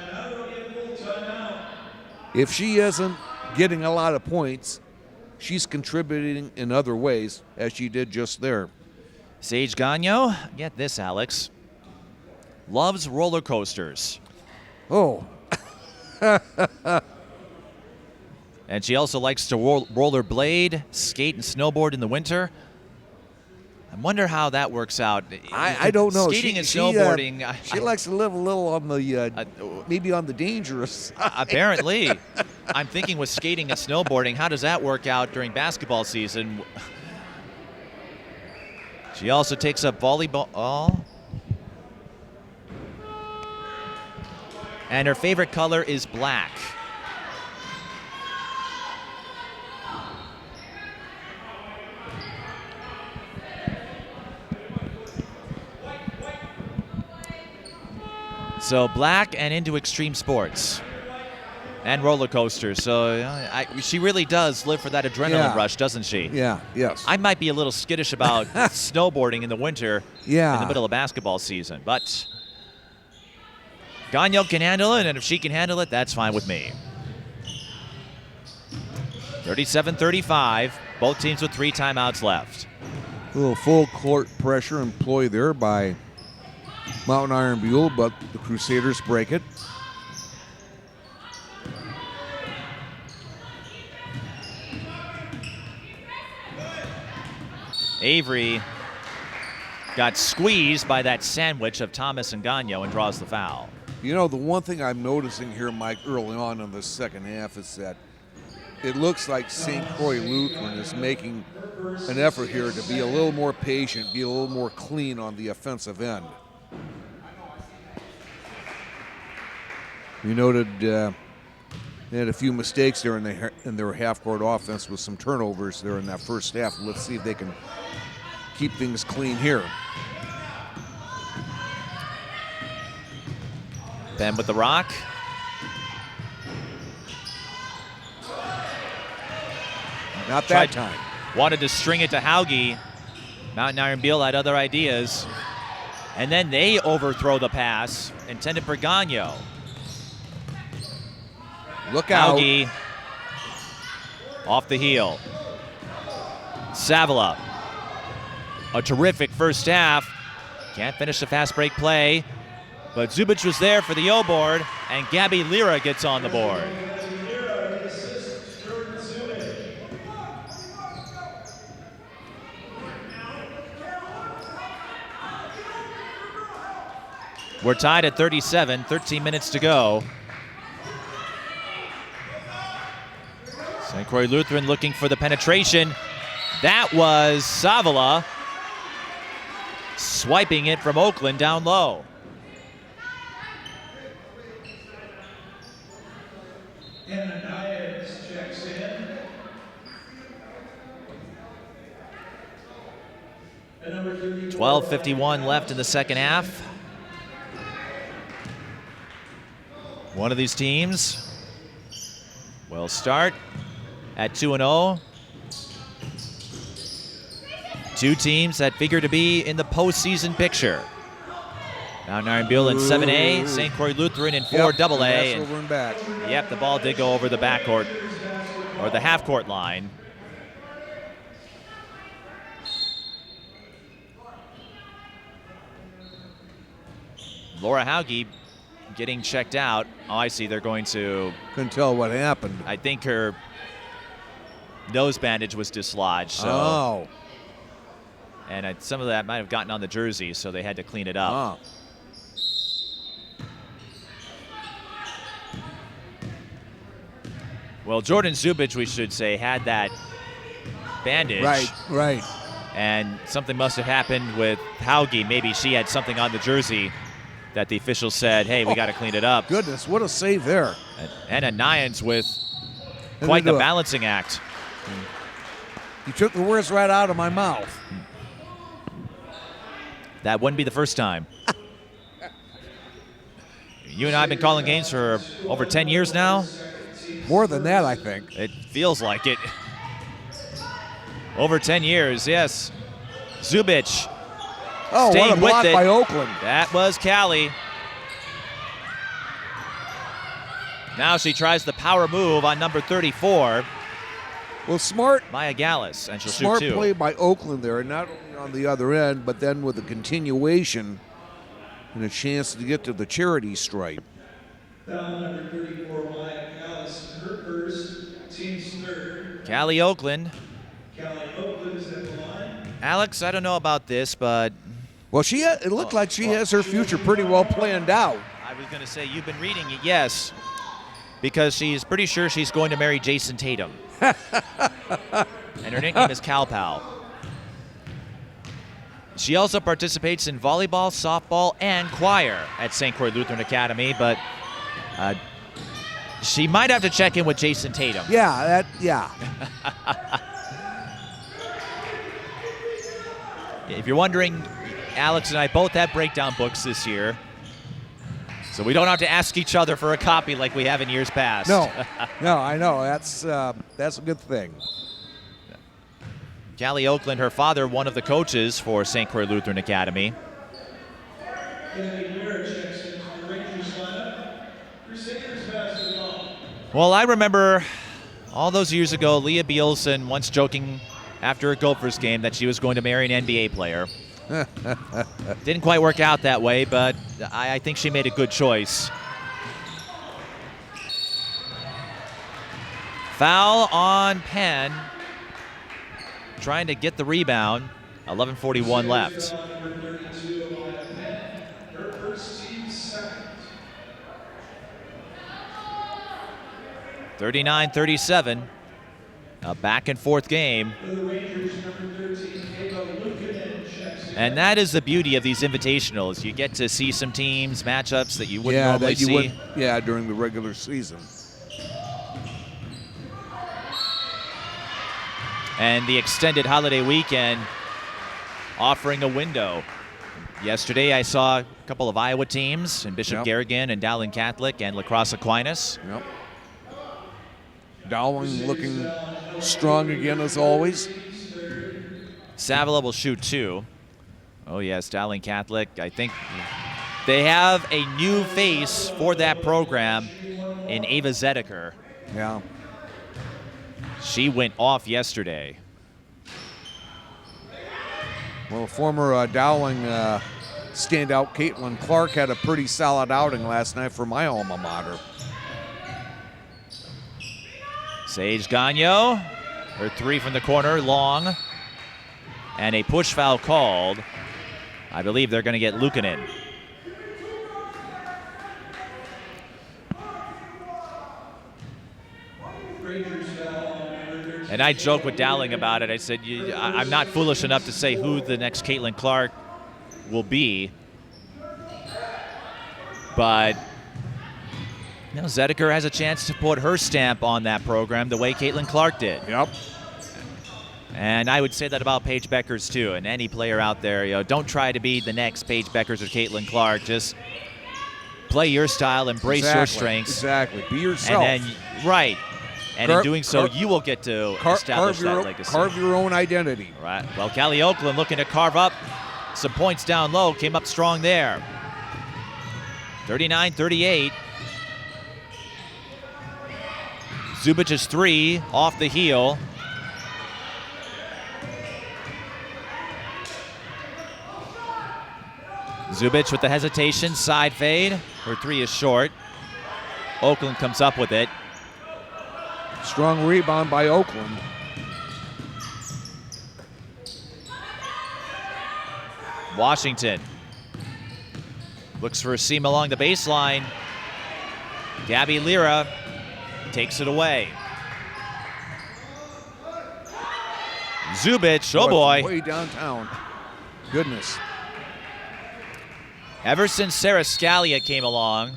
if she isn't getting a lot of points, she's contributing in other ways, as she did just there. Sage Ganyo, get this, Alex, loves roller coasters. Oh. And she also likes to rollerblade, skate, and snowboard in the winter. I wonder how that works out. I don't know. Skating and snowboarding. She likes to live a little on the maybe on the dangerous side. Apparently. I'm thinking with skating and snowboarding, how does that work out during basketball season? She also takes up volleyball. And her favorite color is black. So black and into extreme sports and roller coasters. So she really does live for that adrenaline rush, doesn't she? Yeah, yes. I might be a little skittish about snowboarding in the winter in the middle of basketball season. But Ganyo can handle it, and if she can handle it, that's fine with me. 37-35, both teams with 3 timeouts left. A little full court pressure employed there by Mountain Iron-Buhl, but the Crusaders break it. Avery got squeezed by that sandwich of Thomas and Ganyo and draws the foul. You know, the one thing I'm noticing here, Mike, early on in the second half is that it looks like St. Croix Lutheran is making an effort here to be a little more patient, be a little more clean on the offensive end. You noted they had a few mistakes there in their half-court offense with some turnovers there in that first half. Let's see if they can keep things clean here. Ben with the rock. Not that time. Wanted to string it to Hauge. Mountain Iron-Buhl had other ideas. And then they overthrow the pass intended for Ganyo. Look out. Hauge off the heel. Savila. A terrific first half. Can't finish the fast break play. But Zubich was there for the O-board, and Gabby Lira gets on the board. We're tied at 37, 13 minutes to go. St. Croix Lutheran looking for the penetration. That was Savila swiping it from Oakland down low. And checks in. And number 12:51 left in the second half. One of these teams will start at 2-0. Two teams that figure to be in the postseason picture. Mountain Iron-Buhl in 7A, St. Croix Lutheran in 4AA. Over and back. Yep, the ball did go over the backcourt, or the half-court line. Laura Hauge getting checked out. Oh, I see, they're going to... Couldn't tell what happened. I think her nose bandage was dislodged, so... Oh. And some of that might have gotten on the jersey, so they had to clean it up. Oh. Well, Jordan Zubich, we should say, had that bandage. Right. And something must have happened with Hauge. Maybe she had something on the jersey that the officials said, hey, we got to clean it up. Goodness, what a save there. And Nyans with quite the balancing act. You took the words right out of my mouth. That wouldn't be the first time. You and I have been calling games for over 10 years now. More than that, I think. It feels like it. Over 10 years, yes. Zubich. Oh, staying what a block with it. by Oakland. That was Callie. Now she tries the power move on number 34. Well, smart. Maya Gallus, and she'll Smart shoot two. play by Oakland there, not only on the other end, but then with a continuation and a chance to get to the charity stripe. Foul number 34, Maya Gallus, her first, team's third. Callie Oakland. Callie Oakland is at the line. Alex, I don't know about this, but Well, it looked like she has her future pretty well planned out. I was going to say you've been reading it, yes, because she's pretty sure she's going to marry Jason Tatum. And her nickname is Cal Pal. She also participates in volleyball, softball, and choir at St. Croix Lutheran Academy, but she might have to check in with Jason Tatum. Yeah. If you're wondering, Alex and I both have breakdown books this year, so we don't have to ask each other for a copy like we have in years past. No, I know. That's a good thing. Callie Oakland, her father, one of the coaches for St. Croix Lutheran Academy. Well, I remember all those years ago, Leah Bielsen once joking after a Gophers game that she was going to marry an NBA player. Didn't quite work out that way, but I think she made a good choice. Foul on Penn. Trying to get the rebound. 11:41 left. 39-37. A back and forth game. And that is the beauty of these invitationals. You get to see some teams, matchups that you wouldn't normally see. During the regular season. And the extended holiday weekend offering a window. Yesterday I saw a couple of Iowa teams, and Bishop Garrigan and Dowling Catholic and La Crosse Aquinas. Yep. Dowling looking strong again as always. Savila will shoot 2. Oh yes, Dowling Catholic. I think they have a new face for that program in Ava Zedeker. Yeah. She went off yesterday. Well, former Dowling standout Caitlin Clark had a pretty solid outing last night for my alma mater. Sage Ganyo, her 3 from the corner, long. And a push foul called. I believe they're going to get Luukkonen. And I joked with Dowling about it. I said, I'm not foolish enough to say who the next Caitlin Clark will be. But Zedeker has a chance to put her stamp on that program the way Caitlin Clark did. Yep. And I would say that about Paige Beckers too. And any player out there, don't try to be the next Paige Beckers or Caitlin Clark. Just play your style, embrace your strengths. Exactly. Be yourself. And then, right. And in doing so, you will get to establish that legacy. Carve your own identity. Right. Well, Callie Oakland looking to carve up some points down low. Came up strong there. 39-38. Zubich's 3 off the heel. Zubich with the hesitation, side fade. Her 3 is short. Oakland comes up with it. Strong rebound by Oakland. Washington looks for a seam along the baseline. Gabby Lira takes it away. Zubich, oh boy. Way downtown. Goodness. Ever since Sarah Scalia came along,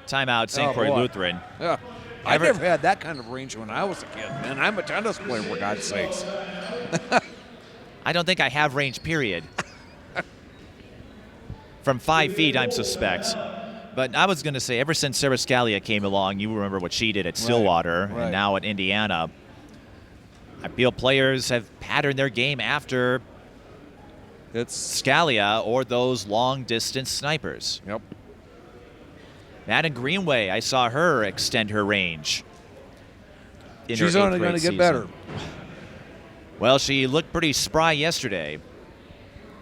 timeout St. Croix Lutheran. Yeah. I never had that kind of range when I was a kid, man. I'm a tennis player, for God's sakes. I don't think I have range, period. From 5 feet, I'm suspect. But I was going to say, ever since Sarah Scalia came along, you remember what she did at Stillwater and now at Indiana. I feel players have patterned their game after Scalia or those long-distance snipers. Yep. Madden Greenway, I saw her extend her range. She's only going to get better. Well, she looked pretty spry yesterday.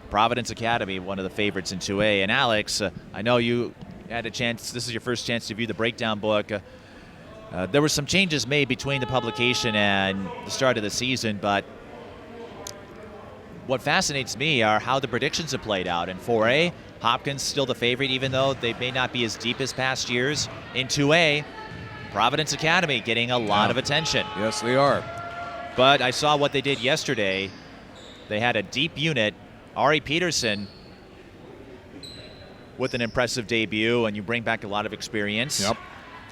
Providence Academy, one of the favorites in 2A. And Alex, I know you had a chance, this is your first chance to view the breakdown book. There were some changes made between the publication and the start of the season, but what fascinates me are how the predictions have played out. In 4A, Hopkins still the favorite, even though they may not be as deep as past years. In 2A, Providence Academy getting a lot of attention. Yes, they are. But I saw what they did yesterday. They had a deep unit. Ari Peterson with an impressive debut, and you bring back a lot of experience. Yep.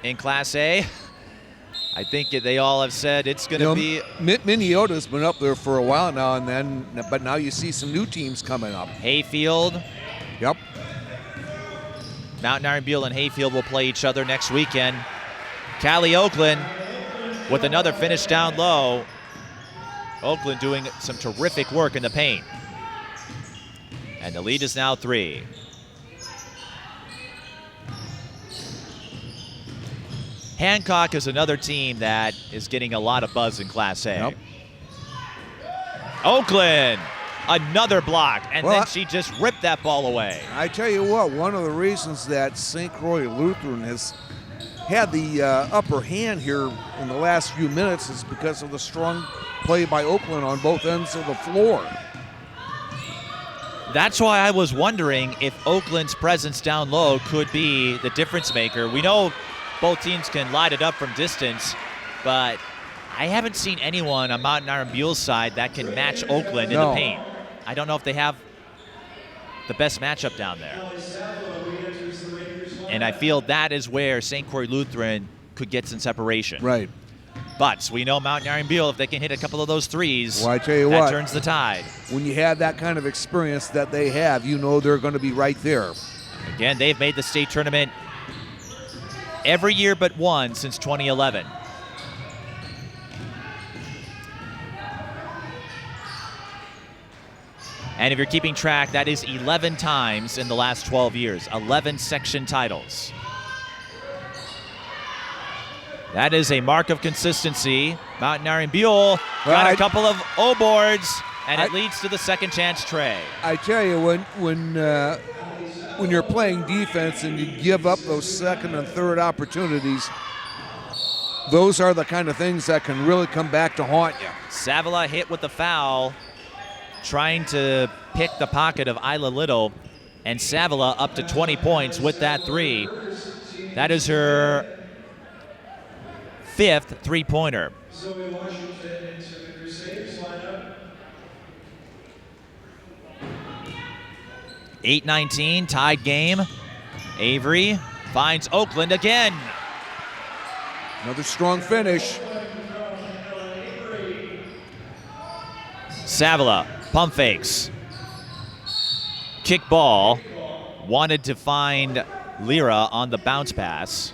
In Class A, I think they all have said it's going to be... Minneota's been up there for a while now, but now you see some new teams coming up. Hayfield. Yep. Mountain Iron-Buhl and Hayfield will play each other next weekend. Callie Oakland with another finish down low. Oakland doing some terrific work in the paint. And the lead is now 3. Hancock is another team that is getting a lot of buzz in Class A. Yep. Oakland, another block, and then she just ripped that ball away. I tell you what, one of the reasons that St. Croix Lutheran has had the upper hand here in the last few minutes is because of the strong play by Oakland on both ends of the floor. That's why I was wondering if Oakland's presence down low could be the difference maker. We know both teams can light it up from distance, but I haven't seen anyone on Mountain Iron-Buhl's side that can match Oakland in the paint. I don't know if they have the best matchup down there. And I feel that is where St. Croix Lutheran could get some separation. Right. But we know Mountain Iron-Buhl, if they can hit a couple of those threes, well, I tell you that what, turns the tide. When you have that kind of experience that they have, you know they're going to be right there. Again, they've made the state tournament every year but one since 2011. And if you're keeping track, that is 11 times in the last 12 years, 11 section titles. That is a mark of consistency. Mountain Iron-Buhl got a couple of O-boards, and it leads to the second chance tray. I tell you, when you're playing defense and you give up those second and third opportunities, those are the kind of things that can really come back to haunt you. Savila hit with the foul, trying to pick the pocket of Isla Little, and Savila up to 20 points with that 3. That is her 5th three-pointer. Zoey Washington into the Crusaders lineup. 8-19, tied game. Avery finds Oakland again. Another strong finish. Savila, pump fakes. Kick ball. Wanted to find Lyra on the bounce pass.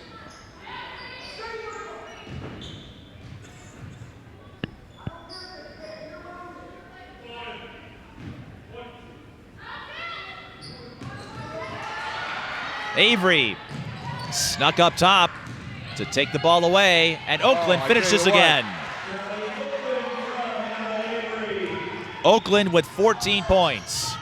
Avery snuck up top to take the ball away, and Oakland finishes again. Oakland with 14 points.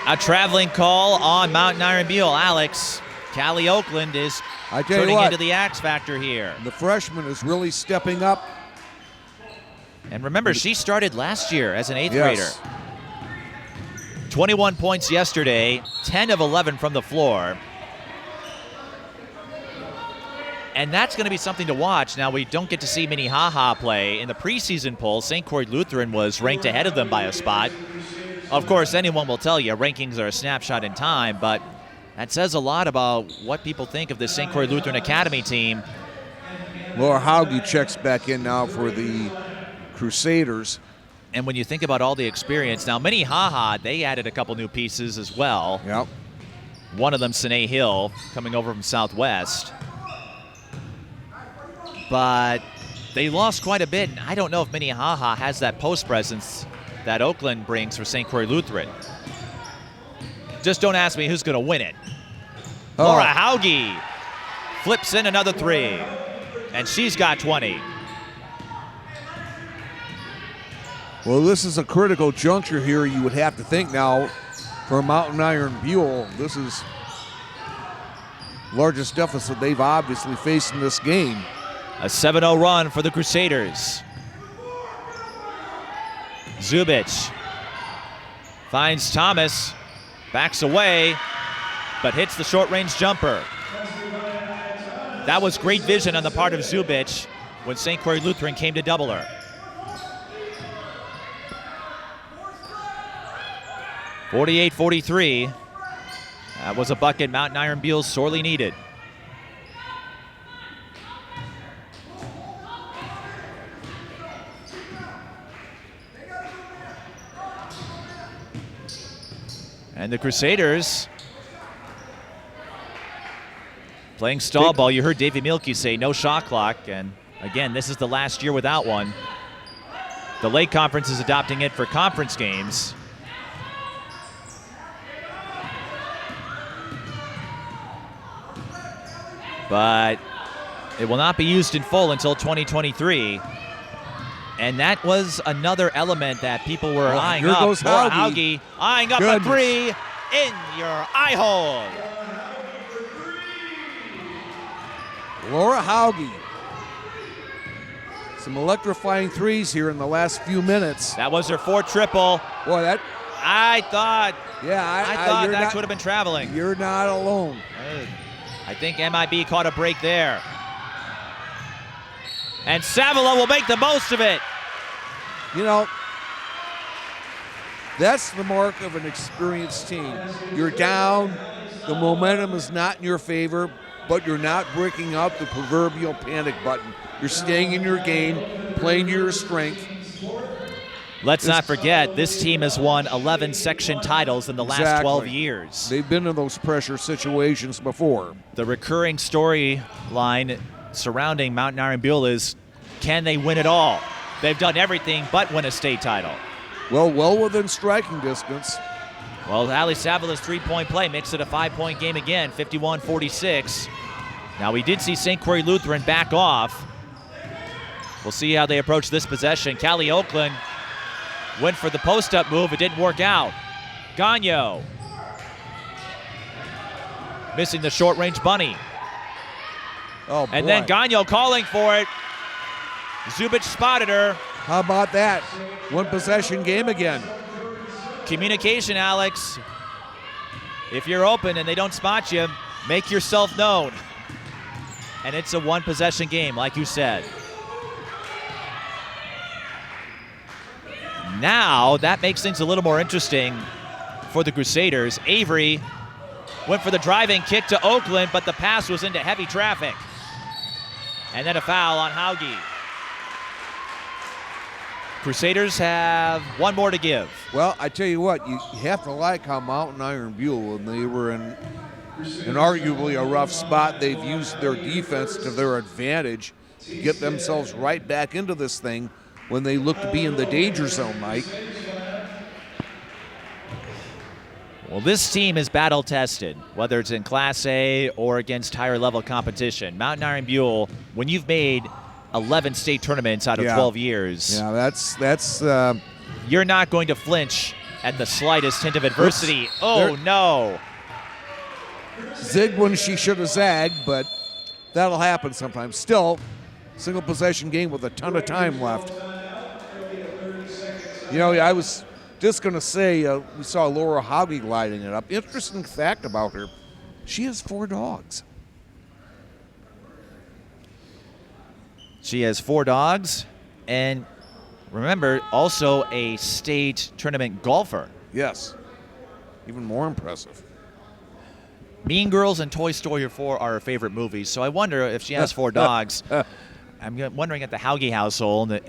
A traveling call on Mountain Iron-Buhl. Alex, Callie Oakland is turning into the X factor here. The freshman is really stepping up. And remember, she started last year as an 8th grader. 21 points yesterday, 10 of 11 from the floor. And that's going to be something to watch. Now, we don't get to see Minnehaha play. In the preseason poll, St. Croix Lutheran was ranked ahead of them by a spot. Of course, anyone will tell you rankings are a snapshot in time, but that says a lot about what people think of the St. Croix Lutheran Academy team. Laura Hauge checks back in now for the Crusaders. And when you think about all the experience, now Minnehaha, they added a couple new pieces as well. Yep. One of them, Sine Hill, coming over from Southwest. But they lost quite a bit, and I don't know if Minnehaha has that post presence that Oakland brings for St. Croix Lutheran. Just don't ask me who's going to win it. Laura Hauge flips in another 3, and she's got 20. Well, this is a critical juncture here, you would have to think now, for Mountain Iron-Buhl. This is the largest deficit they've obviously faced in this game. A 7-0 run for the Crusaders. Zubich finds Thomas, backs away, but hits the short-range jumper. That was great vision on the part of Zubich when St. Croix Lutheran came to double her. 48-43. That was a bucket Mountain Iron-Buhl sorely needed. And the Crusaders playing stall ball. You heard Davey Mielke say no shot clock, and again, this is the last year without one. The Lake Conference is adopting it for conference games. But it will not be used in full until 2023. And that was another element that people were eyeing up. Laura Hauge eyeing up a three in your eye hole. Laura Hauge. Some electrifying threes here in the last few minutes. That was her fourth triple. Boy, that... I thought Yeah, that could have been traveling. You're not alone. I think MIB caught a break there. And Savila will make the most of it. You know, that's the mark of an experienced team. You're down, the momentum is not in your favor, but you're not breaking out the proverbial panic button. You're staying in your game, playing to your strength. Let's not forget, this team has won 11 section titles in the last 12 years. They've been in those pressure situations before. The recurring storyline surrounding Mountain Iron-Buhl is, can they win it all? They've done everything but win a state title. Well within striking distance. Well, Ali Savila's three-point play makes it a 5-point game again, 51-46. Now, we did see St. Croix Lutheran back off. We'll see how they approach this possession. Callie Oakland went for the post-up move. It didn't work out. Ganyo missing the short-range bunny. Oh, and then Ganyo calling for it. Zubich spotted her. How about that? One possession game again. Communication, Alex. If you're open and they don't spot you, make yourself known. And it's a one possession game, like you said. Now, that makes things a little more interesting for the Crusaders. Avery went for the driving kick to Oakland, but the pass was into heavy traffic. And then a foul on Hauge. Crusaders have one more to give. Well, I tell you what, you have to like how Mountain Iron-Buhl, when they were in arguably a rough spot, they've used their defense to their advantage to get themselves right back into this thing when they look to be in the danger zone, Mike. Well, this team is battle-tested, whether it's in Class A or against higher-level competition. Mountain Iron-Buhl, when you've made 11 state tournaments out of 12 years. Yeah, that's you're not going to flinch at the slightest hint of adversity. No. Zig when she should have zagged, but that'll happen sometimes. Still, single possession game with a ton of time left. You know, I was just going to say, we saw Laura Hauge lighting it up. Interesting fact about her, she has 4 dogs. She has 4 dogs, and remember, also a state tournament golfer. Yes, even more impressive. Mean Girls and Toy Story 4 are her favorite movies, so I wonder if she has 4 dogs. I'm wondering at the Hauge household.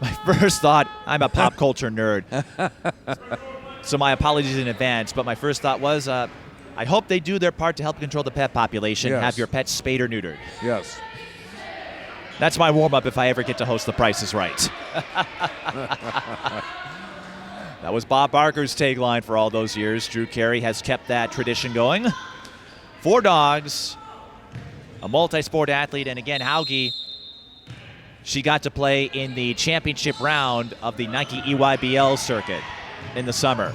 My first thought, I'm a pop culture nerd, so my apologies in advance, but my first thought was, I hope they do their part to help control the pet population, have your pets spayed or neutered. Yes. That's my warm-up if I ever get to host The Price is Right. That was Bob Barker's tagline for all those years. Drew Carey has kept that tradition going. 4 dogs, a multi-sport athlete, and again, Hauge, she got to play in the championship round of the Nike EYBL circuit in the summer.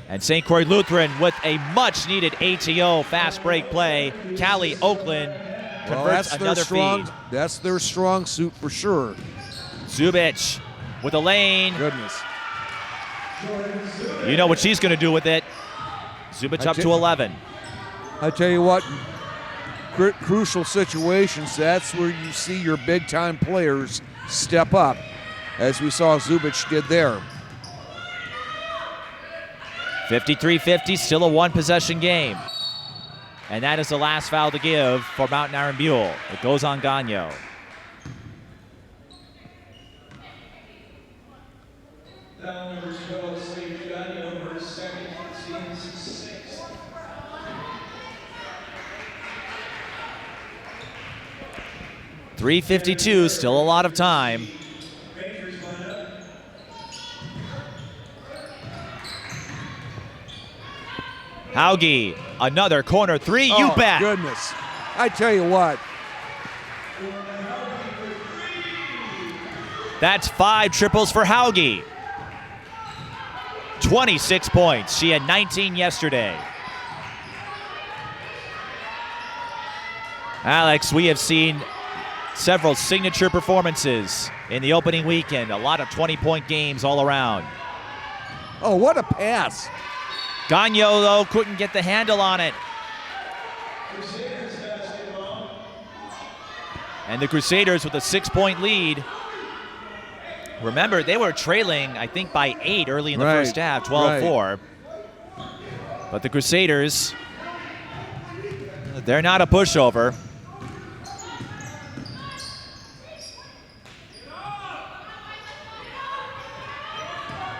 And St. Croix Lutheran with a much-needed ATO fast break play. Callie Oakland converts another feed. That's their strong suit for sure. Zubich with a lane. Goodness. You know what she's going to do with it. Zubich up to 11. I tell you what, crucial situations, that's where you see your big-time players step up, as we saw Zubich did there. 53-50, still a one-possession game. And that is the last foul to give for Mountain Iron-Buhl. It goes on Ganyo. Foul number 12, Steve Ganyo, her second, team's sixth. .352, still a lot of time. Rangers line up. Hauge, another corner three, you bet. Goodness. I tell you what. That's 5 triples for Hauge. 26 points. She had 19 yesterday. Alex, we have seen several signature performances in the opening weekend. A lot of 20-point games all around. Oh, what a pass. Ganyo, though, couldn't get the handle on it. And the Crusaders with a 6-point lead. Remember, they were trailing, I think, by 8 early in the first half, 12-4. But the Crusaders, they're not a pushover.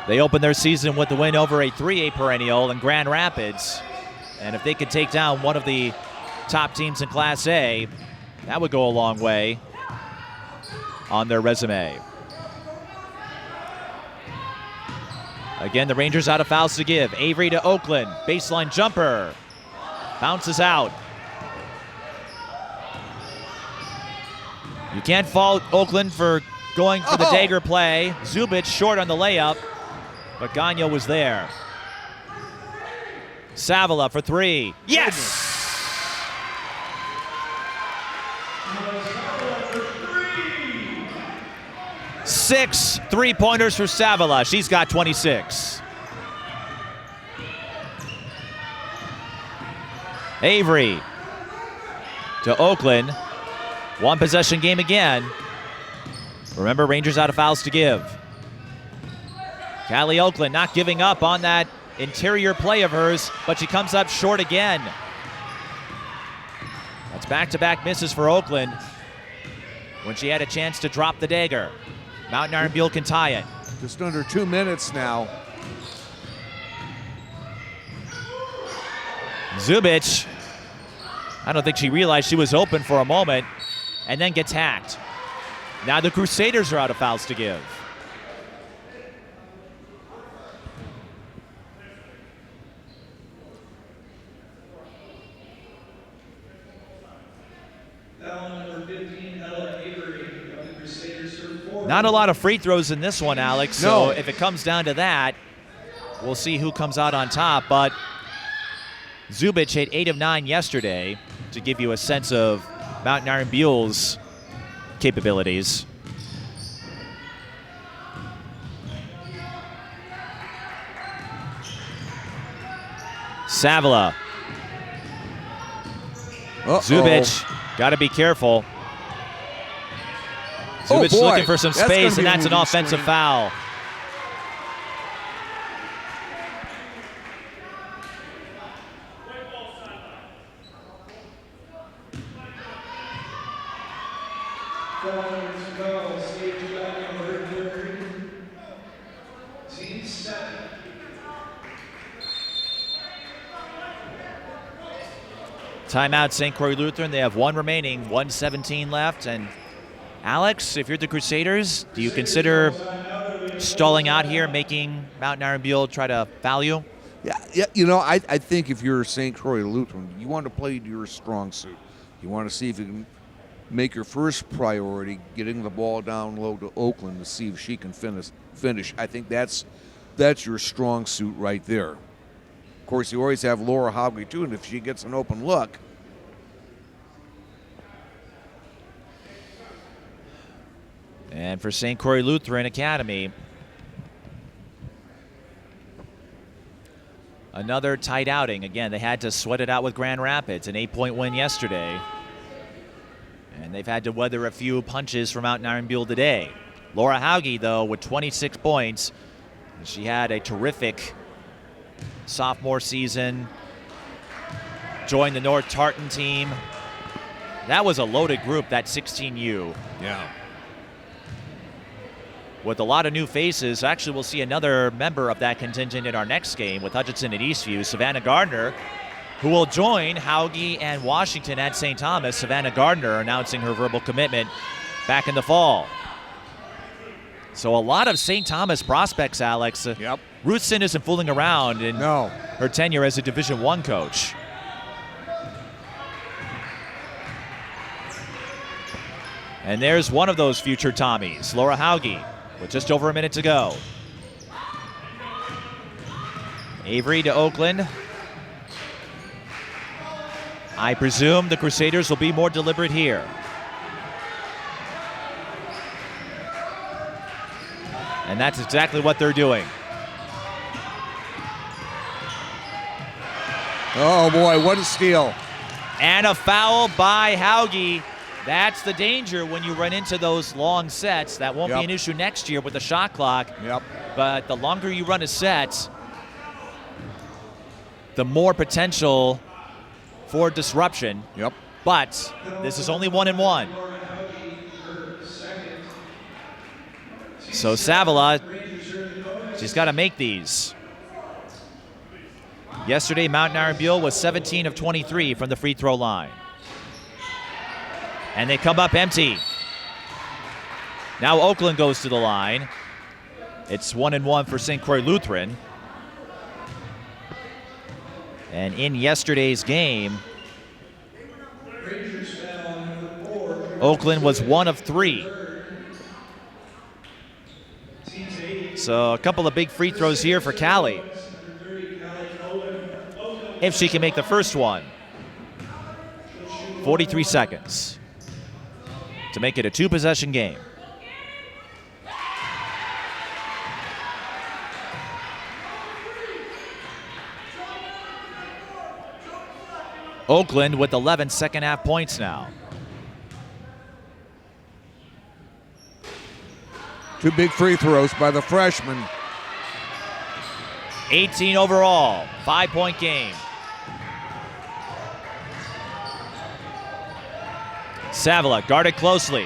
They opened their season with the win over a 3A perennial in Grand Rapids. And if they could take down one of the top teams in Class A, that would go a long way on their resume. Again, the Rangers out of fouls to give. Avery to Oakland. Baseline jumper. Bounces out. You can't fault Oakland for going for the dagger play. Zubich short on the layup, but Ganyo was there. Savila for 3. Yes! 6 3-pointers for Savila. She's got 26. Avery to Oakland. One possession game again. Remember, Rangers out of fouls to give. Callie Oakland not giving up on that interior play of hers, but she comes up short again. That's back-to-back misses for Oakland when she had a chance to drop the dagger. Mountain Iron-Buhl can tie it. Just under 2 minutes now. Zubich, I don't think she realized she was open for a moment, and then gets hacked. Now the Crusaders are out of fouls to give. Not a lot of free throws in this one, Alex. So if it comes down to that, we'll see who comes out on top. But Zubich hit 8 of 9 yesterday to give you a sense of Mountain Iron-Buhl's capabilities. Savila. Zubich, got to be careful. Zubich looking for some space, and that's an offensive foul. Timeout, St. Croix Lutheran. They have 1 remaining, 1:17 left. And Alex, if you're the Crusaders, do you consider stalling out here, making Mountain Iron-Buhl try to foul you? Yeah. You know, I think if you're St. Croix Lutheran, you want to play to your strong suit. You want to see if you can make your first priority getting the ball down low to Oakland to see if she can finish. I think that's your strong suit right there. Of course, you always have Laura Hauge too, and if she gets an open look. And for St. Croix Lutheran Academy, another tight outing. Again, they had to sweat it out with Grand Rapids, an 8-point win yesterday. And they've had to weather a few punches from out in Iron-Buhl today. Laura Hauge, though, with 26 points. She had a terrific sophomore season. Joined the North Tartan team. That was a loaded group, that 16U. Yeah. With a lot of new faces. Actually, we'll see another member of that contingent in our next game with Hutchinson and Eastview, Savannah Gardner, who will join Hauge and Washington at St. Thomas. Savannah Gardner announcing her verbal commitment back in the fall. So a lot of St. Thomas prospects, Alex. Yep. Ruthson isn't fooling around in her tenure as a Division I coach. And there's one of those future Tommies, Laura Hauge, with just over a minute to go. Avery to Oakland. I presume the Crusaders will be more deliberate here. And that's exactly what they're doing. Oh boy, what a steal. And a foul by Hauge. That's the danger when you run into those long sets. That won't be an issue next year with the shot clock. Yep. But the longer you run a set, the more potential for disruption. Yep. But this is only 1-1. So Savala, she's got to make these. Yesterday, Mountain Iron-Buhl was 17 of 23 from the free throw line. And they come up empty. Now Oakland goes to the line. It's 1-1 for St. Croix Lutheran. And in yesterday's game, Oakland was 1 of 3. So a couple of big free throws here for Callie, if she can make the first one. 43 seconds to make it a 2-possession game. Oakland with 11 second-half points now. 2 big free throws by the freshman. 18 overall, 5-point game. Savala guarded closely.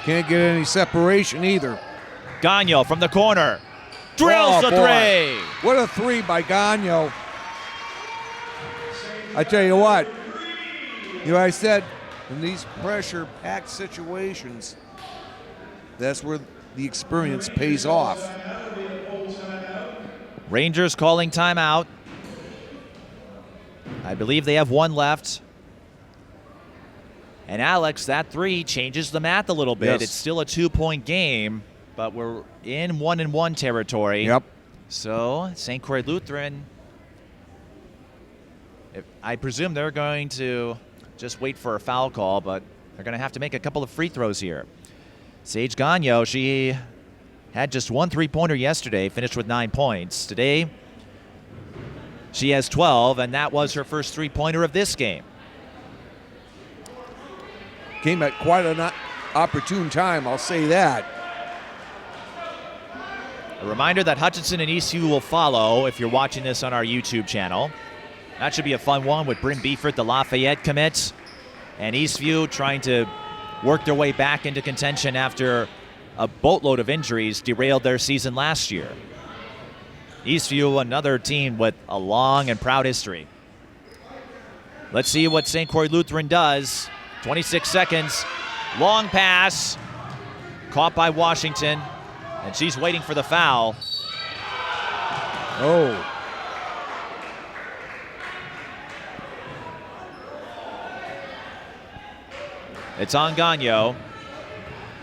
Can't get any separation either. Ganyo from the corner. Drills the three. What a three by Ganyo. I tell you what, I said in these pressure-packed situations, that's where the experience pays off. Rangers calling timeout. I believe they have 1 left. And Alex, that 3 changes the math a little bit. Yes. It's still a 2-point game, but we're in 1-1 territory. Yep. So St. Croix Lutheran, I presume they're going to just wait for a foul call, but they're going to have to make a couple of free throws here. Sage Ganyo, she had just 1 3-pointer yesterday, finished with 9 points. Today, she has 12, and that was her first 3-pointer of this game. Came at quite an opportune time, I'll say that. A reminder that Hutchinson and Eastview will follow if you're watching this on our YouTube channel. That should be a fun one with Bryn Beeford, the Lafayette commit, and Eastview trying to work their way back into contention after a boatload of injuries derailed their season last year. Eastview, another team with a long and proud history. Let's see what St. Croix Lutheran does. 26 seconds, long pass, caught by Washington, and she's waiting for the foul. Oh. It's on Ganyo,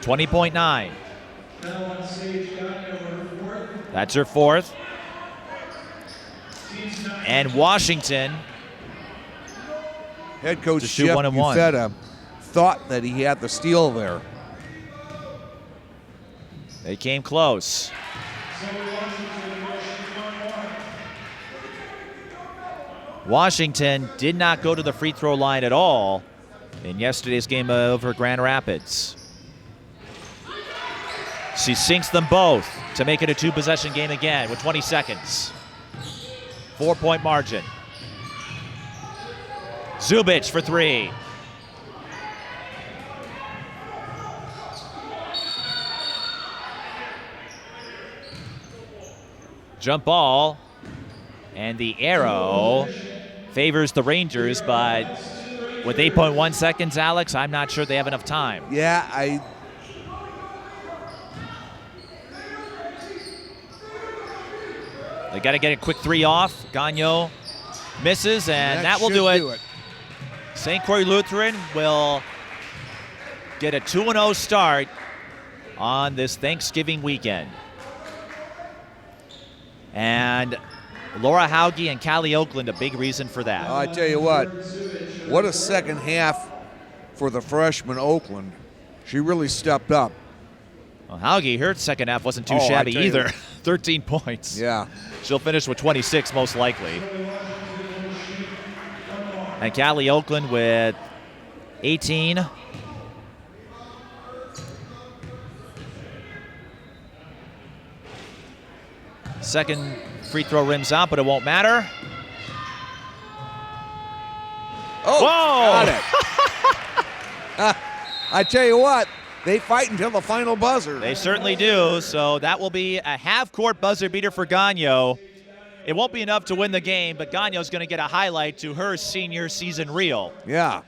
20.9. That's her 4th. And Washington, Head coach shoot, Jeff 1-1. 1 and 1. Buffetta thought that he had the steal there. They came close. Washington did not go to the free throw line at all in yesterday's game over Grand Rapids. She sinks them both to make it a 2-possession game again with 20 seconds. 4-point margin. Zubich for 3. Jump ball, and the arrow favors the Rangers, but with 8.1 seconds, Alex, I'm not sure they have enough time. Yeah, They got to get a quick 3 off. Ganyo misses, and that will do it. St. Croix Lutheran will get a 2-0 start on this Thanksgiving weekend. And Laura Hauge and Callie Oakland, a big reason for that. I tell you what a second half for the freshman Oakland. She really stepped up. Well, Hauge, her second half wasn't too shabby either. 13 points. Yeah. She'll finish with 26 most likely. And Callie Oakland with 18. Second free throw rims out, but it won't matter. Oh, whoa! Got it. I tell you what, they fight until the final buzzer. They certainly do, so that will be a half-court buzzer beater for Ganyo. It won't be enough to win the game, but Ganyo's going to get a highlight to her senior season reel. Yeah.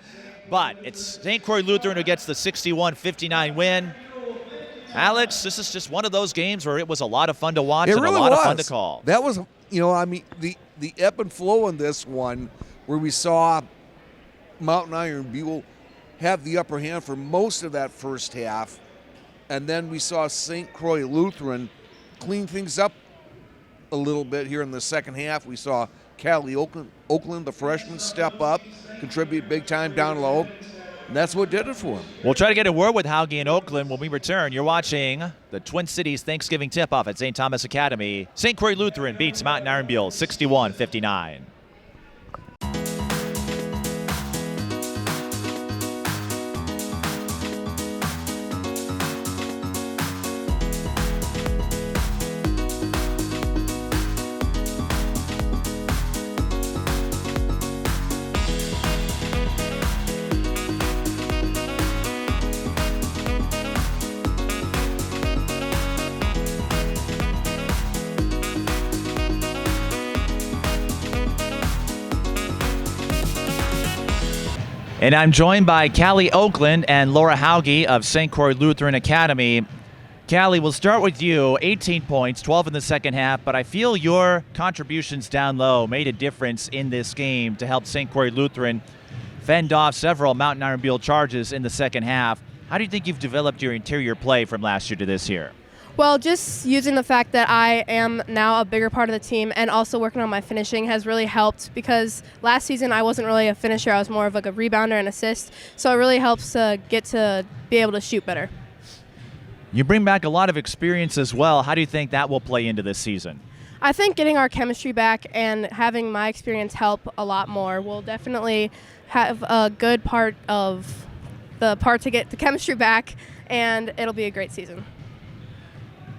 But it's St. Croix Lutheran who gets the 61-59 win. Alex, this is just one of those games where it was a lot of fun to watch and really a lot of fun to call. That was, the ebb and flow in this one where we saw Mountain Iron-Buhl have the upper hand for most of that first half, and then we saw St. Croix Lutheran clean things up a little bit here in the second half. We saw Callie Oakland, the freshman, step up, contribute big time down low. And that's what did it for him. We'll try to get a word with Hauge and Oakland when we return. You're watching the Twin Cities Thanksgiving tip-off at St. Thomas Academy. St. Croix Lutheran beats Mountain Iron-Buhl 61-59. And I'm joined by Callie Oakland and Laura Hauge of St. Croix Lutheran Academy. Callie, we'll start with you. 18 points, 12 in the second half, but I feel your contributions down low made a difference in this game to help St. Croix Lutheran fend off several Mountain Iron-Buhl charges in the second half. How do you think you've developed your interior play from last year to this year? Well, just using the fact that I am now a bigger part of the team and also working on my finishing has really helped, because last season I wasn't really a finisher. I was more of like a rebounder and assist. So it really helps to get to be able to shoot better. You bring back a lot of experience as well. How do you think that will play into this season? I think getting our chemistry back and having my experience help a lot more will definitely have a good part of the part to get the chemistry back, and it'll be a great season.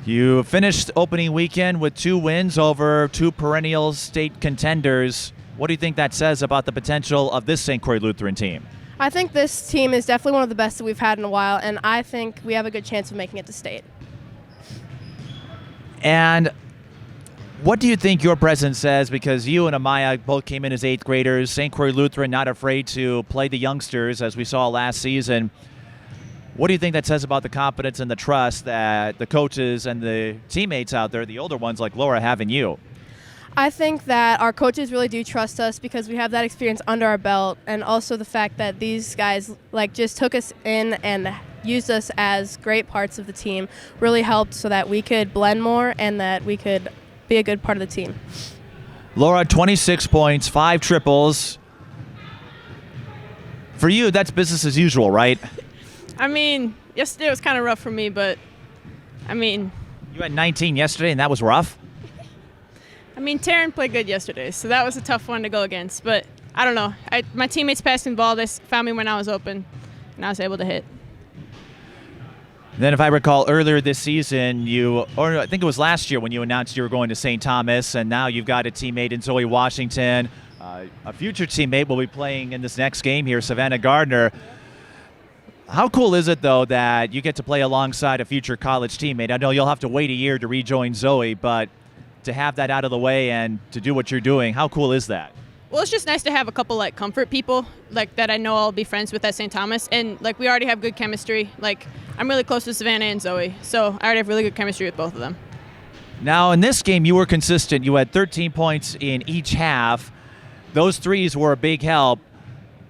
You finished opening weekend with 2 wins over 2 perennial state contenders. What do you think that says about the potential of this St. Croix Lutheran team? I think this team is definitely one of the best that we've had in a while, and I think we have a good chance of making it to state. And what do you think your presence says? Because you and Amaya both came in as 8th graders. St. Croix Lutheran not afraid to play the youngsters, as we saw last season. What do you think that says about the confidence and the trust that the coaches and the teammates out there, the older ones like Laura, have in you? I think that our coaches really do trust us because we have that experience under our belt, and also the fact that these guys just took us in and used us as great parts of the team really helped so that we could blend more and that we could be a good part of the team. Laura, 26 points, 5 triples. For you, that's business as usual, right? I mean, yesterday was kind of rough for me, but I mean, You had 19 yesterday, and that was rough. Taryn played good yesterday, so that was a tough one to go against. But I don't know. My teammates passing the ball. They found me when I was open, and I was able to hit. Then, if I recall, earlier this season, or I think it was last year when you announced you were going to St. Thomas, and now you've got a teammate in Zoey Washington. A future teammate will be playing in this next game here, Savannah Gardner. How cool is it, though, that you get to play alongside a future college teammate? I know you'll have to wait a year to rejoin Zoey, but to have that out of the way and to do what you're doing, how cool is that? Well, it's just nice to have a couple comfort people that I know I'll be friends with at St. Thomas, and we already have good chemistry. I'm really close to Savannah and Zoey, so I already have really good chemistry with both of them. Now, in this game, you were consistent. You had 13 points in each half. Those threes were a big help.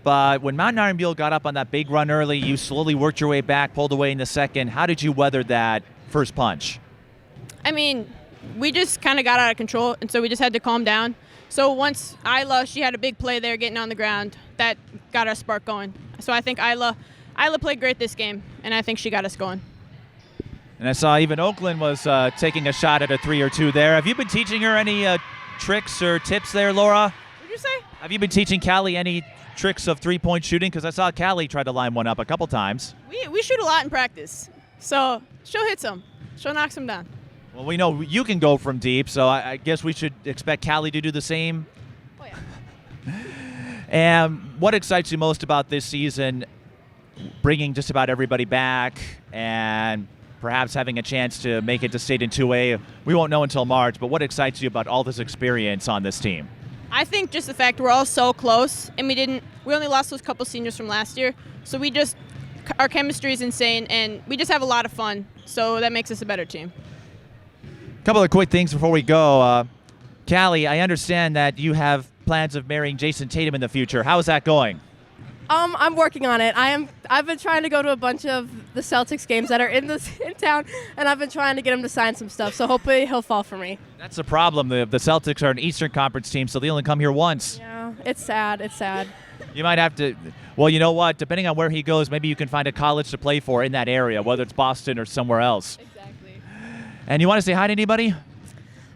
But when Mount Iron-Buhl got up on that big run early, you slowly worked your way back, pulled away in the second. How did you weather that first punch? We just kind of got out of control, and so we just had to calm down. So once Isla, she had a big play there getting on the ground, that got our spark going. So I think Isla played great this game, and I think she got us going. And I saw even Oakland was taking a shot at a 3 or 2 there. Have you been teaching her any tricks or tips there, Laura? What did you say? Have you been teaching Callie any tricks of three-point shooting? Because I saw Callie try to line one up a couple times. We shoot a lot in practice, so she'll hit some. She'll knock some down. Well, we know you can go from deep, so I guess we should expect Callie to do the same. Oh, yeah. And what excites you most about this season, bringing just about everybody back and perhaps having a chance to make it to state in 2A? We won't know until March, but what excites you about all this experience on this team? I think just the fact we're all so close, and we only lost those couple seniors from last year, so our chemistry is insane, and we just have a lot of fun, so that makes us a better team. A couple of quick things before we go. Callie, I understand that you have plans of marrying Jason Tatum in the future. How is that going? I'm working on it. I've been trying to go to a bunch of the Celtics games that are in town, and I've been trying to get him to sign some stuff. So hopefully he'll fall for me. That's the problem. The Celtics are an Eastern Conference team, so they only come here once. Yeah, it's sad. It's sad. You might have to. Well, you know what? Depending on where he goes, maybe you can find a college to play for in that area, whether it's Boston or somewhere else. Exactly. And you want to say hi to anybody?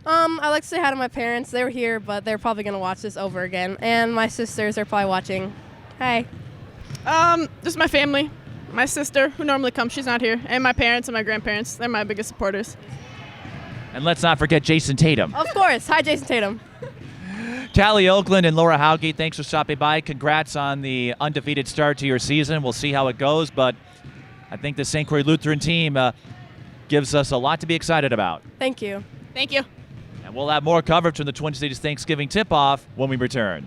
I like to say hi to my parents. They were here, but they're probably gonna watch this over again. And my sisters are probably watching. Hi. Just my family. My sister, who normally comes, she's not here. And my parents and my grandparents. They're my biggest supporters. And let's not forget Jason Tatum. Of course. Hi, Jason Tatum. Callie Oakland and Laura Hauge, thanks for stopping by. Congrats on the undefeated start to your season. We'll see how it goes, but I think the St. Croix Lutheran team gives us a lot to be excited about. Thank you. Thank you. And we'll have more coverage from the Twin Cities Thanksgiving tip-off when we return.